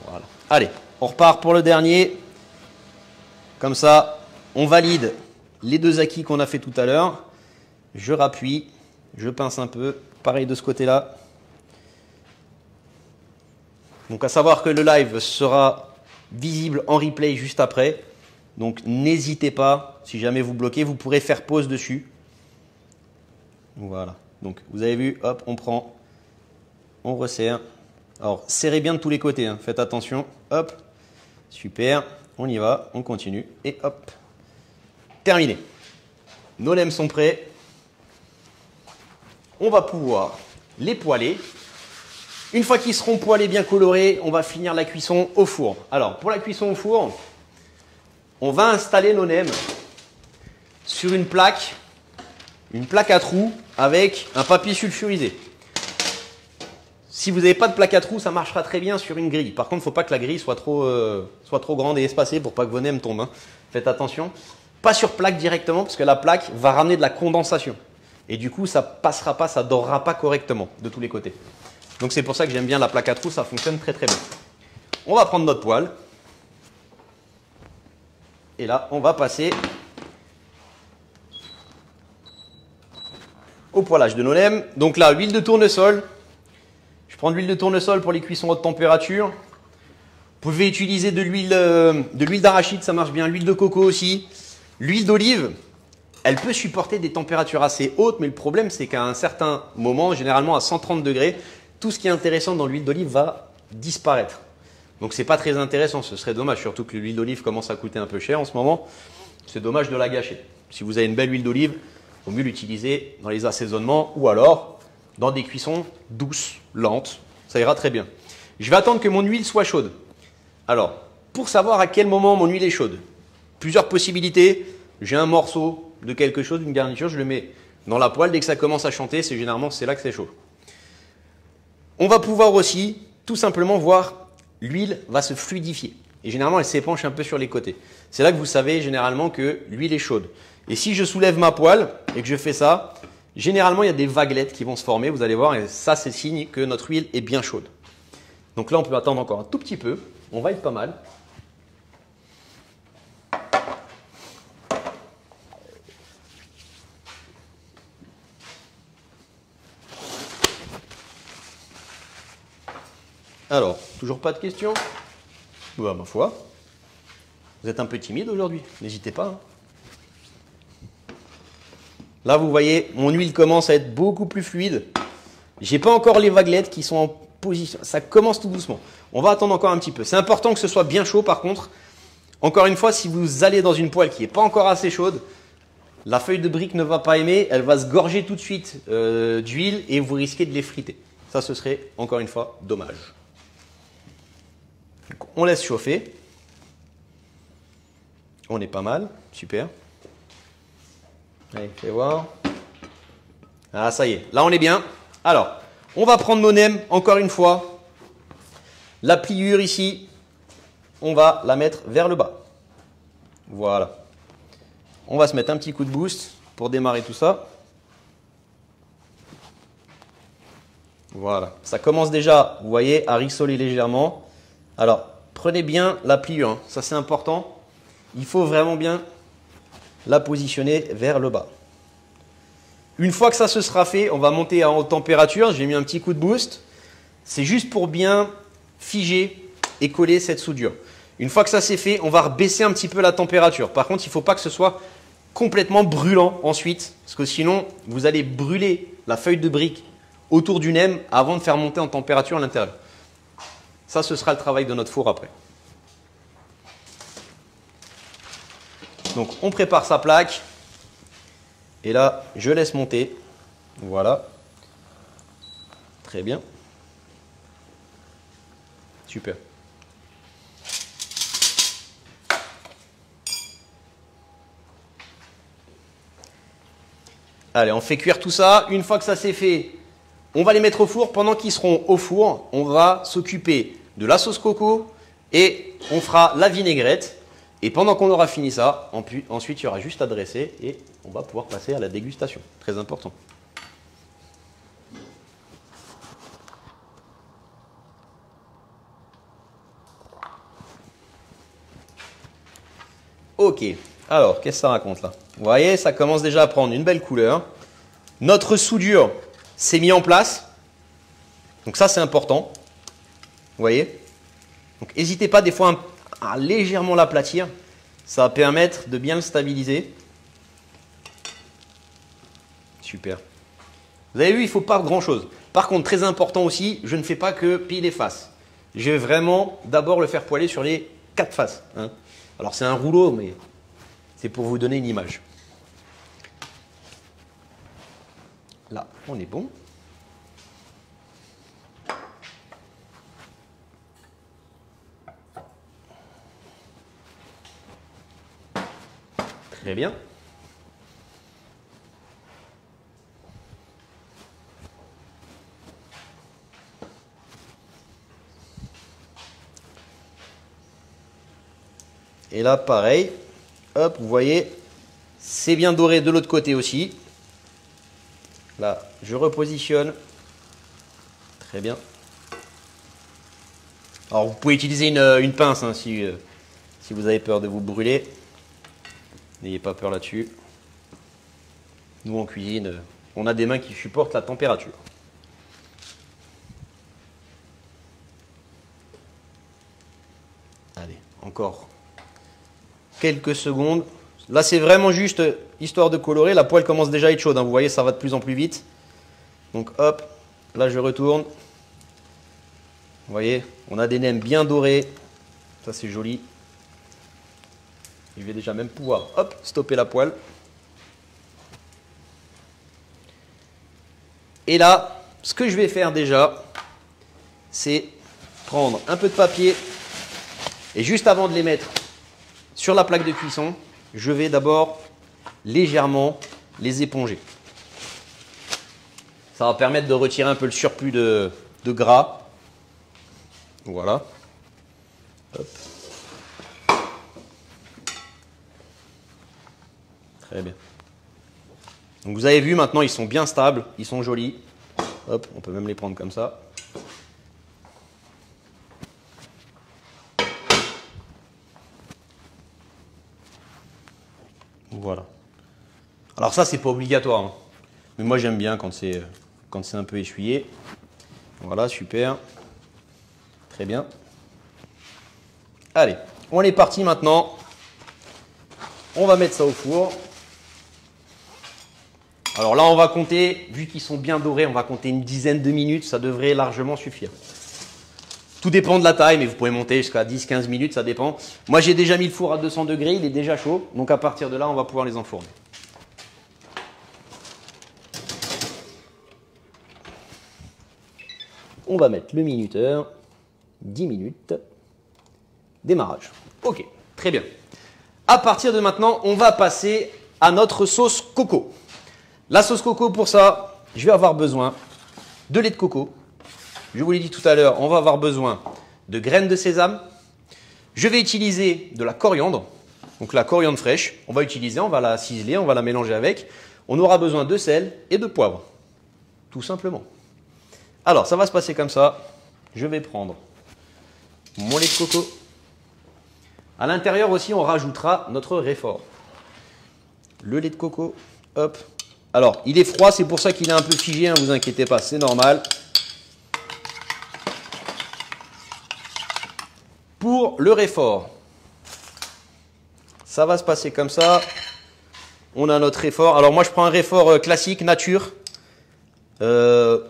Voilà. Allez, on repart pour le dernier. Comme ça, on valide les deux acquis qu'on a fait tout à l'heure. Je rappuie, je pince un peu. Pareil de ce côté-là. Donc à savoir que le live sera visible en replay juste après. Donc n'hésitez pas, si jamais vous bloquez, vous pourrez faire pause dessus. Voilà. Donc vous avez vu, hop, on prend, on resserre. Alors serrez bien de tous les côtés, hein. Faites attention. Hop, super, on y va, on continue. Et hop, terminé. Nos nems sont prêts. On va pouvoir les poêler. Une fois qu'ils seront poêlés bien colorés, on va finir la cuisson au four. Alors, pour la cuisson au four, on va installer nos nems sur une plaque à trous avec un papier sulfurisé. Si vous n'avez pas de plaque à trous, ça marchera très bien sur une grille. Par contre, il ne faut pas que la grille soit trop grande et espacée pour pas que vos nems tombent, hein. Faites attention. Pas sur plaque directement, parce que la plaque va ramener de la condensation. et du coup ça passera pas, ça dorera pas correctement de tous les côtés. Donc c'est pour ça que j'aime bien la plaque à trous, ça fonctionne très très bien. On va prendre notre poêle et là on va passer au poêlage de nos nems. Donc là, huile de tournesol. Je prends de l'huile de tournesol pour les cuissons haute température. Vous pouvez utiliser de l'huile d'arachide, ça marche bien. L'huile de coco aussi. L'huile d'olive, elle peut supporter des températures assez hautes, mais le problème c'est qu'à un certain moment, généralement à 130 degrés, tout ce qui est intéressant dans l'huile d'olive va disparaître. Donc c'est pas très intéressant, ce serait dommage, surtout que l'huile d'olive commence à coûter un peu cher en ce moment. C'est dommage de la gâcher. Si vous avez une belle huile d'olive, il vaut mieux l'utiliser dans les assaisonnements ou alors dans des cuissons douces, lentes. Ça ira très bien. Je vais attendre que mon huile soit chaude. Alors, pour savoir à quel moment mon huile est chaude, plusieurs possibilités. J'ai un morceau de quelque chose, d'une garniture, je le mets dans la poêle. Dès que ça commence à chanter, c'est généralement là que c'est chaud. On va pouvoir aussi tout simplement voir l'huile va se fluidifier. Et généralement, elle s'épanche un peu sur les côtés. C'est là que vous savez généralement que l'huile est chaude. Et si je soulève ma poêle et que je fais ça, généralement, il y a des vaguelettes qui vont se former. Vous allez voir, et ça, c'est signe que notre huile est bien chaude. Donc là, on peut attendre encore un tout petit peu. On va être pas mal. Alors, toujours pas de questions? Bah, ma foi. Vous êtes un peu timide aujourd'hui, n'hésitez pas. Hein. Là, vous voyez, mon huile commence à être beaucoup plus fluide. J'ai pas encore les vaguelettes qui sont en position. Ça commence tout doucement. On va attendre encore un petit peu. C'est important que ce soit bien chaud par contre. Encore une fois, si vous allez dans une poêle qui n'est pas encore assez chaude, la feuille de brique ne va pas aimer. Elle va se gorger tout de suite d'huile et vous risquez de l'effriter. Ça, ce serait encore une fois dommage. Donc, on laisse chauffer. On est pas mal. Super. Allez, fais voir. Ah, ça y est. Là, on est bien. Alors, on va prendre nos nems, encore une fois. La pliure ici, on va la mettre vers le bas. Voilà. On va se mettre un petit coup de boost pour démarrer tout ça. Voilà. Ça commence déjà, vous voyez, à rissoler légèrement. Alors, prenez bien la pliure. Hein. Ça, c'est important. Il faut vraiment bien la positionner vers le bas. Une fois que ça se sera fait, on va monter à haute température. J'ai mis un petit coup de boost. C'est juste pour bien figer et coller cette soudure. Une fois que ça c'est fait, on va rebaisser un petit peu la température. Par contre, il ne faut pas que ce soit complètement brûlant ensuite, parce que sinon, vous allez brûler la feuille de brique autour du nem avant de faire monter en température à l'intérieur. Ça, ce sera le travail de notre four après. Donc, on prépare sa plaque. Et là, je laisse monter. Voilà. Très bien. Super. Allez, on fait cuire tout ça. Une fois que ça c'est fait, on va les mettre au four. Pendant qu'ils seront au four, on va s'occuper de la sauce coco et on fera la vinaigrette. Et pendant qu'on aura fini ça, ensuite il y aura juste à dresser et on va pouvoir passer à la dégustation. Très important. Ok, alors qu'est-ce que ça raconte là? Vous voyez, ça commence déjà à prendre une belle couleur. Notre soudure s'est mise en place. Donc ça c'est important. Vous voyez? Donc n'hésitez pas des fois à légèrement l'aplatir. Ça va permettre de bien le stabiliser. Super. Vous avez vu, il ne faut pas grand chose. Par contre, très important aussi, je ne fais pas que pile et face. Je vais vraiment d'abord le faire poêler sur les 4 faces. Hein. Alors c'est un rouleau, mais c'est pour vous donner une image. Là, on est bon. Très bien. Et là, pareil. Hop, vous voyez, c'est bien doré de l'autre côté aussi. Là, je repositionne. Très bien. Alors, vous pouvez utiliser une pince hein, si vous avez peur de vous brûler. N'ayez pas peur là-dessus. Nous, en cuisine, on a des mains qui supportent la température. Allez, encore quelques secondes. Là, c'est vraiment juste histoire de colorer. La poêle commence déjà à être chaude. Hein. Vous voyez, ça va de plus en plus vite. Donc, hop, là, je retourne. Vous voyez, on a des nems bien dorés. Ça, c'est joli. Je vais déjà même pouvoir, hop, stopper la poêle. Et là, ce que je vais faire déjà, c'est prendre un peu de papier. Et juste avant de les mettre sur la plaque de cuisson, je vais d'abord légèrement les éponger. Ça va permettre de retirer un peu le surplus de gras. Voilà. Hop. Très bien. Donc vous avez vu maintenant, ils sont bien stables, ils sont jolis. Hop, on peut même les prendre comme ça. Voilà. Alors ça, c'est pas obligatoire. Hein. Mais moi, j'aime bien quand c'est un peu essuyé. Voilà, super. Très bien. Allez, on est parti maintenant. On va mettre ça au four. Alors là, on va compter, vu qu'ils sont bien dorés, on va compter une dizaine de minutes. Ça devrait largement suffire. Tout dépend de la taille, mais vous pouvez monter jusqu'à 10-15 minutes, ça dépend. Moi, j'ai déjà mis le four à 200 degrés, il est déjà chaud. Donc à partir de là, on va pouvoir les enfourner. On va mettre le minuteur. 10 minutes. Démarrage. Ok, très bien. À partir de maintenant, on va passer à notre sauce coco. La sauce coco, pour ça, je vais avoir besoin de lait de coco. Je vous l'ai dit tout à l'heure, on va avoir besoin de graines de sésame. Je vais utiliser de la coriandre, donc la coriandre fraîche. On va la ciseler, on va la mélanger avec. On aura besoin de sel et de poivre, tout simplement. Alors, ça va se passer comme ça. Je vais prendre mon lait de coco. À l'intérieur aussi, on rajoutera notre réfort. Le lait de coco, hop. Alors, il est froid, c'est pour ça qu'il est un peu figé, ne vous inquiétez pas, c'est normal. Pour le réfort, ça va se passer comme ça. On a notre réfort. Alors moi, je prends un réfort classique, nature.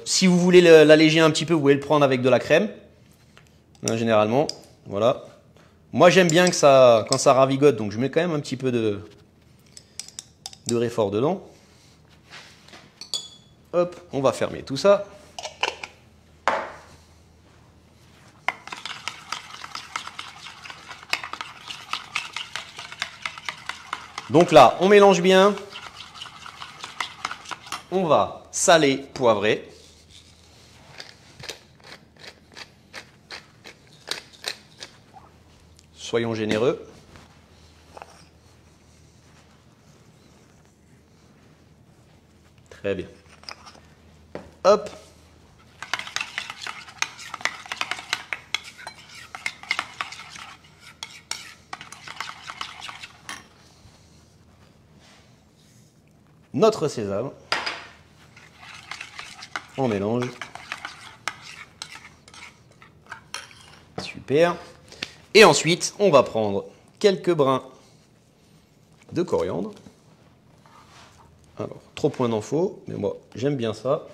Si vous voulez l'alléger un petit peu, vous pouvez le prendre avec de la crème. Hein, généralement, voilà. Moi, j'aime bien que quand ça ravigote, donc je mets quand même un petit peu de réfort dedans. Hop, on va fermer tout ça. Donc là, on mélange bien. On va saler, poivrer. Soyons généreux. Très bien. Hop. Notre sésame. On mélange. Super. Et ensuite, on va prendre quelques brins de coriandre. Alors, trop point d'en faut, mais moi, j'aime bien ça.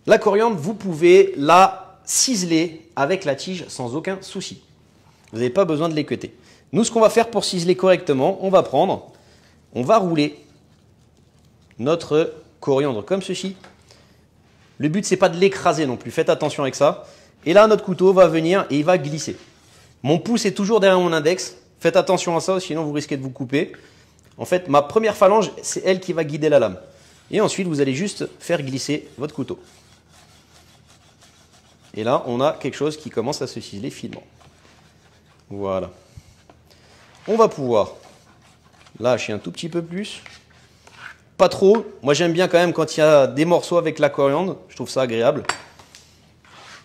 La coriandre, vous pouvez la ciseler avec la tige sans aucun souci. Vous n'avez pas besoin de l'équeuter. Nous, ce qu'on va faire pour ciseler correctement, on va rouler notre coriandre comme ceci. Le but, c'est pas de l'écraser non plus. Faites attention avec ça. Et là, notre couteau va venir et il va glisser. Mon pouce est toujours derrière mon index. Faites attention à ça, sinon vous risquez de vous couper. En fait, ma première phalange, c'est elle qui va guider la lame. Et ensuite, vous allez juste faire glisser votre couteau. Et là, on a quelque chose qui commence à se ciseler finement. Voilà. On va pouvoir lâcher un tout petit peu plus. pas trop. Moi, j'aime bien quand même quand il y a des morceaux avec la coriandre. Je trouve ça agréable.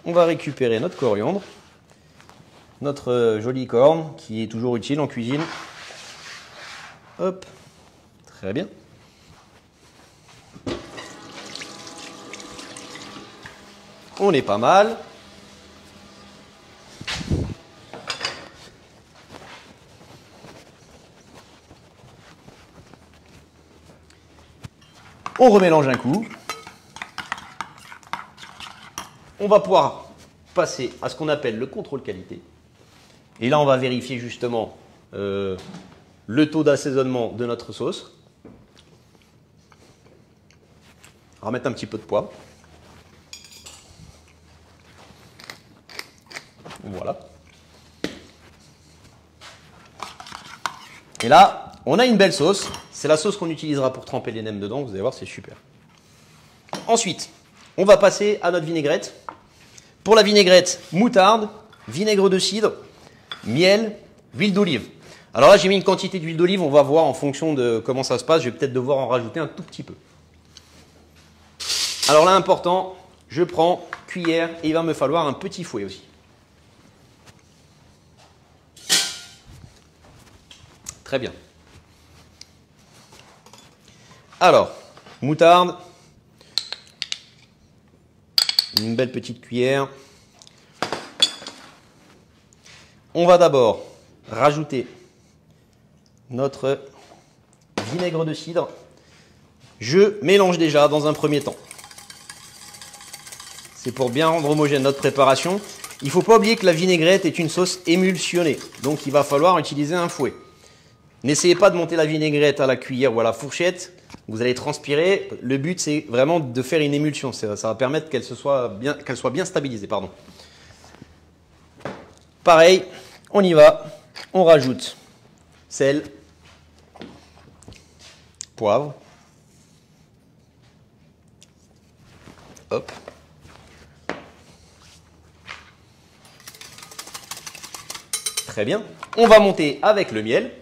On va récupérer notre coriandre. Notre jolie corne qui est toujours utile en cuisine. Hop. Très bien. On est pas mal. On remélange un coup. On va pouvoir passer à ce qu'on appelle le contrôle qualité. Et là, on va vérifier justement le taux d'assaisonnement de notre sauce. On va mettre un petit peu de poivre. Voilà. Et là, on a une belle sauce. C'est la sauce qu'on utilisera pour tremper les nems dedans. Vous allez voir, c'est super. Ensuite, on va passer à notre vinaigrette. Pour la vinaigrette, moutarde, vinaigre de cidre, miel, huile d'olive. Alors là, j'ai mis une quantité d'huile d'olive. On va voir en fonction de comment ça se passe. Je vais peut-être devoir en rajouter un tout petit peu. Alors là, important, je prends cuillère et il va me falloir un petit fouet aussi. Très bien. Alors, moutarde, une belle petite cuillère. On va d'abord rajouter notre vinaigre de cidre. Je mélange déjà dans un premier temps. C'est pour bien rendre homogène notre préparation. Il ne faut pas oublier que la vinaigrette est une sauce émulsionnée. Donc il va falloir utiliser un fouet. N'essayez pas de monter la vinaigrette à la cuillère ou à la fourchette. Vous allez transpirer. Le but, c'est vraiment de faire une émulsion. Ça va permettre qu'elle soit bien stabilisée. Pardon. Pareil, on y va. On rajoute sel, poivre. Hop. Très bien. On va monter avec le miel.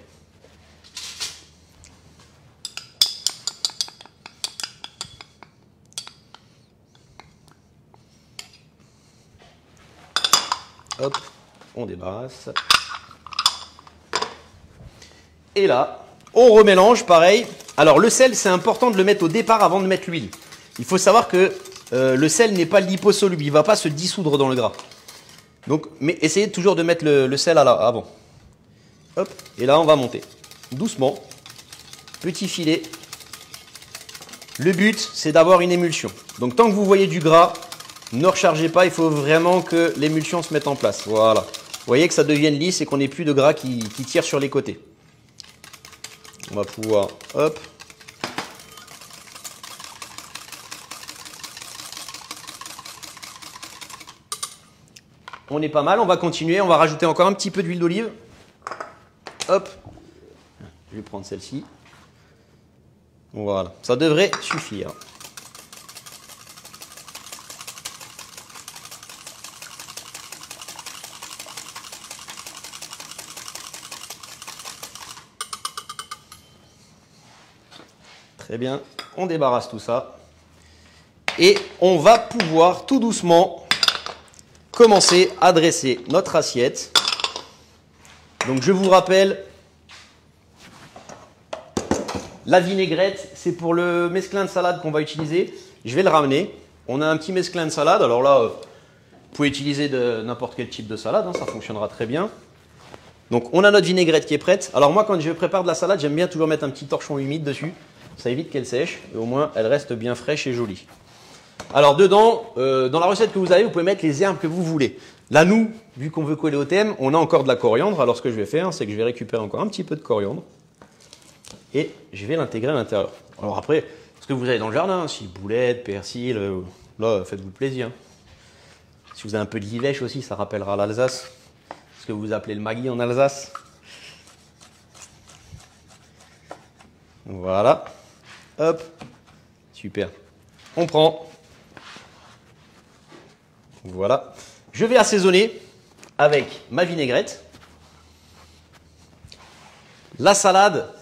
Hop, on débarrasse. Et là, on remélange pareil. Alors le sel, c'est important de le mettre au départ avant de mettre l'huile. Il faut savoir que le sel n'est pas liposoluble, il ne va pas se dissoudre dans le gras. Donc, mais essayez toujours de mettre le sel avant. Hop, et là on va monter doucement, petit filet. Le but, c'est d'avoir une émulsion. Donc tant que vous voyez du gras, ne rechargez pas, il faut vraiment que l'émulsion se mette en place. Voilà. Vous voyez que ça devienne lisse et qu'on n'ait plus de gras qui tire sur les côtés. On va pouvoir, hop. On est pas mal, on va continuer, on va rajouter encore un petit peu d'huile d'olive. Hop. Je vais prendre celle-ci. Voilà, ça devrait suffire. Très bien, on débarrasse tout ça. Et on va pouvoir tout doucement commencer à dresser notre assiette. Donc je vous rappelle, la vinaigrette, c'est pour le mesclin de salade qu'on va utiliser. Je vais le ramener. On a un petit mesclin de salade. Alors là, vous pouvez utiliser n'importe quel type de salade, hein, ça fonctionnera très bien. Donc on a notre vinaigrette qui est prête. Alors moi, quand je prépare de la salade, j'aime bien toujours mettre un petit torchon humide dessus. Ça évite qu'elle sèche et au moins elle reste bien fraîche et jolie. Alors dedans, dans la recette que vous avez, vous pouvez mettre les herbes que vous voulez. Là, nous, vu qu'on veut coller au thème, on a encore de la coriandre. Alors ce que je vais faire, c'est que je vais récupérer encore un petit peu de coriandre et je vais l'intégrer à l'intérieur. Alors après, ce que vous avez dans le jardin, ciboulette, persil, là, faites-vous plaisir. Si vous avez un peu de livèche aussi, ça rappellera l'Alsace. Ce que vous appelez le maggi en Alsace. Voilà. Hop. Super. On prend. Voilà. Je vais assaisonner avec ma vinaigrette. La salade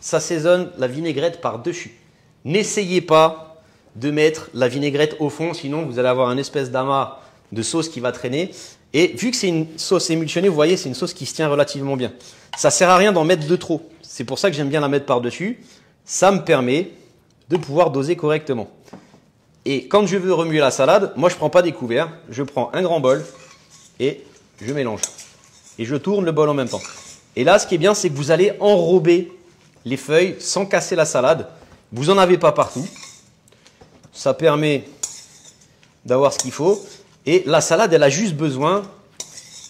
s'assaisonne la vinaigrette par-dessus. n'essayez pas de mettre la vinaigrette au fond, sinon vous allez avoir une espèce d'amas de sauce qui va traîner. Et vu que c'est une sauce émulsionnée, vous voyez, c'est une sauce qui se tient relativement bien. Ça ne sert à rien d'en mettre de trop. C'est pour ça que j'aime bien la mettre par-dessus. Ça me permet de pouvoir doser correctement. Et quand je veux remuer la salade, moi je ne prends pas des couverts. Je prends un grand bol et je mélange. Et je tourne le bol en même temps. Et là, ce qui est bien, c'est que vous allez enrober les feuilles sans casser la salade. Vous n'en avez pas partout. Ça permet d'avoir ce qu'il faut. Et la salade, elle a juste besoin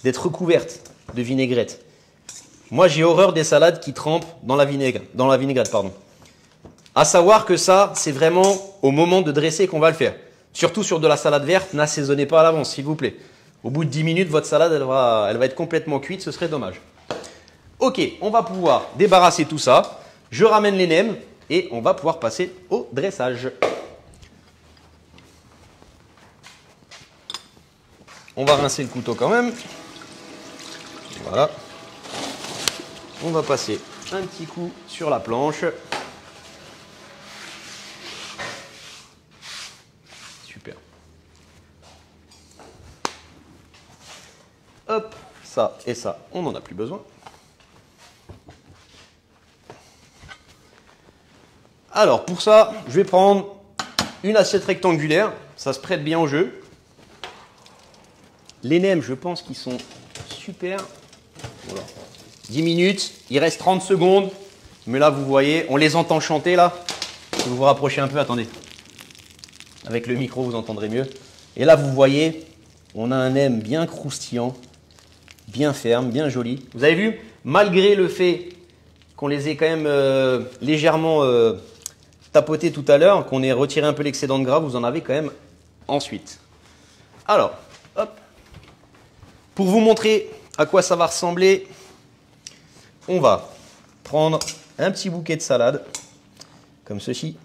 d'être recouverte de vinaigrette. Moi, j'ai horreur des salades qui trempent dans la vinaigrette. À savoir que ça, c'est vraiment au moment de dresser qu'on va le faire. Surtout sur de la salade verte, n'assaisonnez pas à l'avance, s'il vous plaît. Au bout de 10 minutes, votre salade, elle va être complètement cuite, ce serait dommage. Ok, on va pouvoir débarrasser tout ça. Je ramène les nems et on va pouvoir passer au dressage. On va rincer le couteau quand même. Voilà. On va passer un petit coup sur la planche. Super. Hop, ça et ça, on n'en a plus besoin. Alors pour ça, je vais prendre une assiette rectangulaire. Ça se prête bien au jeu. Les nems, je pense qu'ils sont super. Voilà. 10 minutes, il reste 30 secondes. Mais là, vous voyez, on les entend chanter là. Si vous vous rapprochez un peu, attendez. Avec le micro, vous entendrez mieux. Et là, vous voyez, on a un nem bien croustillant, bien ferme, bien joli. Vous avez vu, malgré le fait qu'on les ait quand même légèrement tapotés tout à l'heure, qu'on ait retiré un peu l'excédent de gras, vous en avez quand même ensuite. Alors, hop. Pour vous montrer à quoi ça va ressembler, on va prendre un petit bouquet de salade, comme ceci.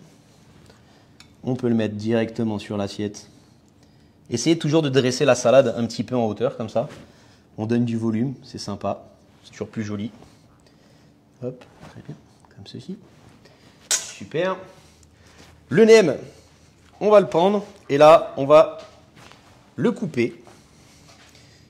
On peut le mettre directement sur l'assiette. Essayez toujours de dresser la salade un petit peu en hauteur, comme ça. On donne du volume, c'est sympa, c'est toujours plus joli. Hop, très bien, comme ceci. Super. Le nem, on va le prendre et là, on va le couper.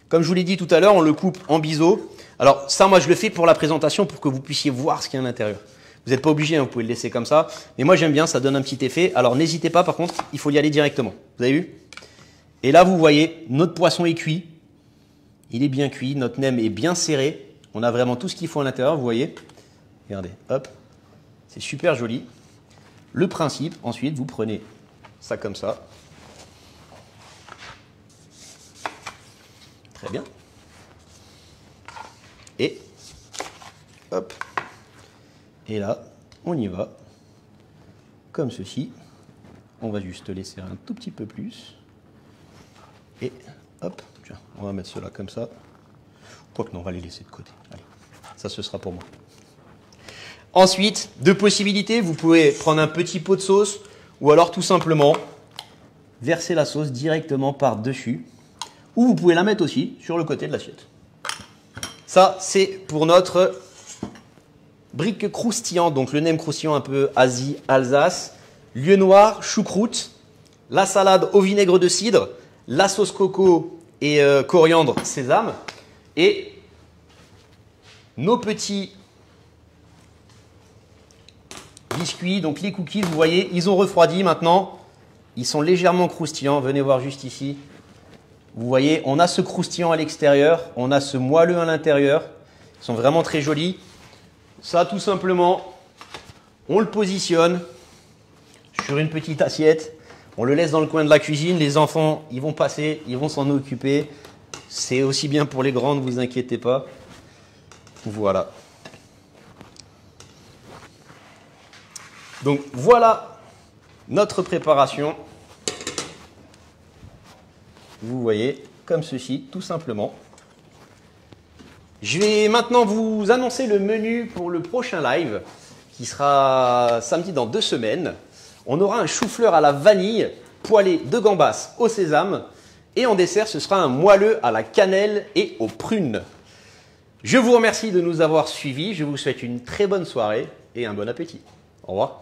Comme je vous l'ai dit tout à l'heure, on le coupe en biseau. Alors ça, moi, je le fais pour la présentation pour que vous puissiez voir ce qu'il y a à l'intérieur. Vous n'êtes pas obligé, hein, vous pouvez le laisser comme ça. Mais moi, j'aime bien, ça donne un petit effet. Alors n'hésitez pas, par contre, il faut y aller directement. Vous avez vu? Et là, vous voyez, notre poisson est cuit. Il est bien cuit, notre nem est bien serré. On a vraiment tout ce qu'il faut à l'intérieur, vous voyez. Regardez, hop, c'est super joli. Le principe, ensuite, vous prenez ça comme ça. Très bien. Et hop. Et là, on y va. Comme ceci. On va juste laisser un tout petit peu plus. Et hop, tiens, on va mettre cela comme ça. Quoique non, on va les laisser de côté. Allez, ça ce sera pour moi. Ensuite, deux possibilités. Vous pouvez prendre un petit pot de sauce ou alors tout simplement verser la sauce directement par-dessus. Ou vous pouvez la mettre aussi sur le côté de l'assiette. Ça, c'est pour notre brique croustillante, donc le nem croustillant un peu Asie, Alsace, lieu noir, choucroute, la salade au vinaigre de cidre, la sauce coco et coriandre, sésame, et nos petits biscuits, donc les cookies, vous voyez, ils ont refroidi maintenant, ils sont légèrement croustillants, venez voir juste ici. Vous voyez, on a ce croustillant à l'extérieur, on a ce moelleux à l'intérieur. Ils sont vraiment très jolis. Ça, tout simplement, on le positionne sur une petite assiette. On le laisse dans le coin de la cuisine. Les enfants, ils vont passer, ils vont s'en occuper. C'est aussi bien pour les grands, ne vous inquiétez pas. Voilà. Donc, voilà notre préparation. Vous voyez, comme ceci, tout simplement. Je vais maintenant vous annoncer le menu pour le prochain live, qui sera samedi dans 2 semaines. On aura un chou-fleur à la vanille, poêlé de gambas au sésame. Et en dessert, ce sera un moelleux à la cannelle et aux prunes. Je vous remercie de nous avoir suivis. Je vous souhaite une très bonne soirée et un bon appétit. Au revoir.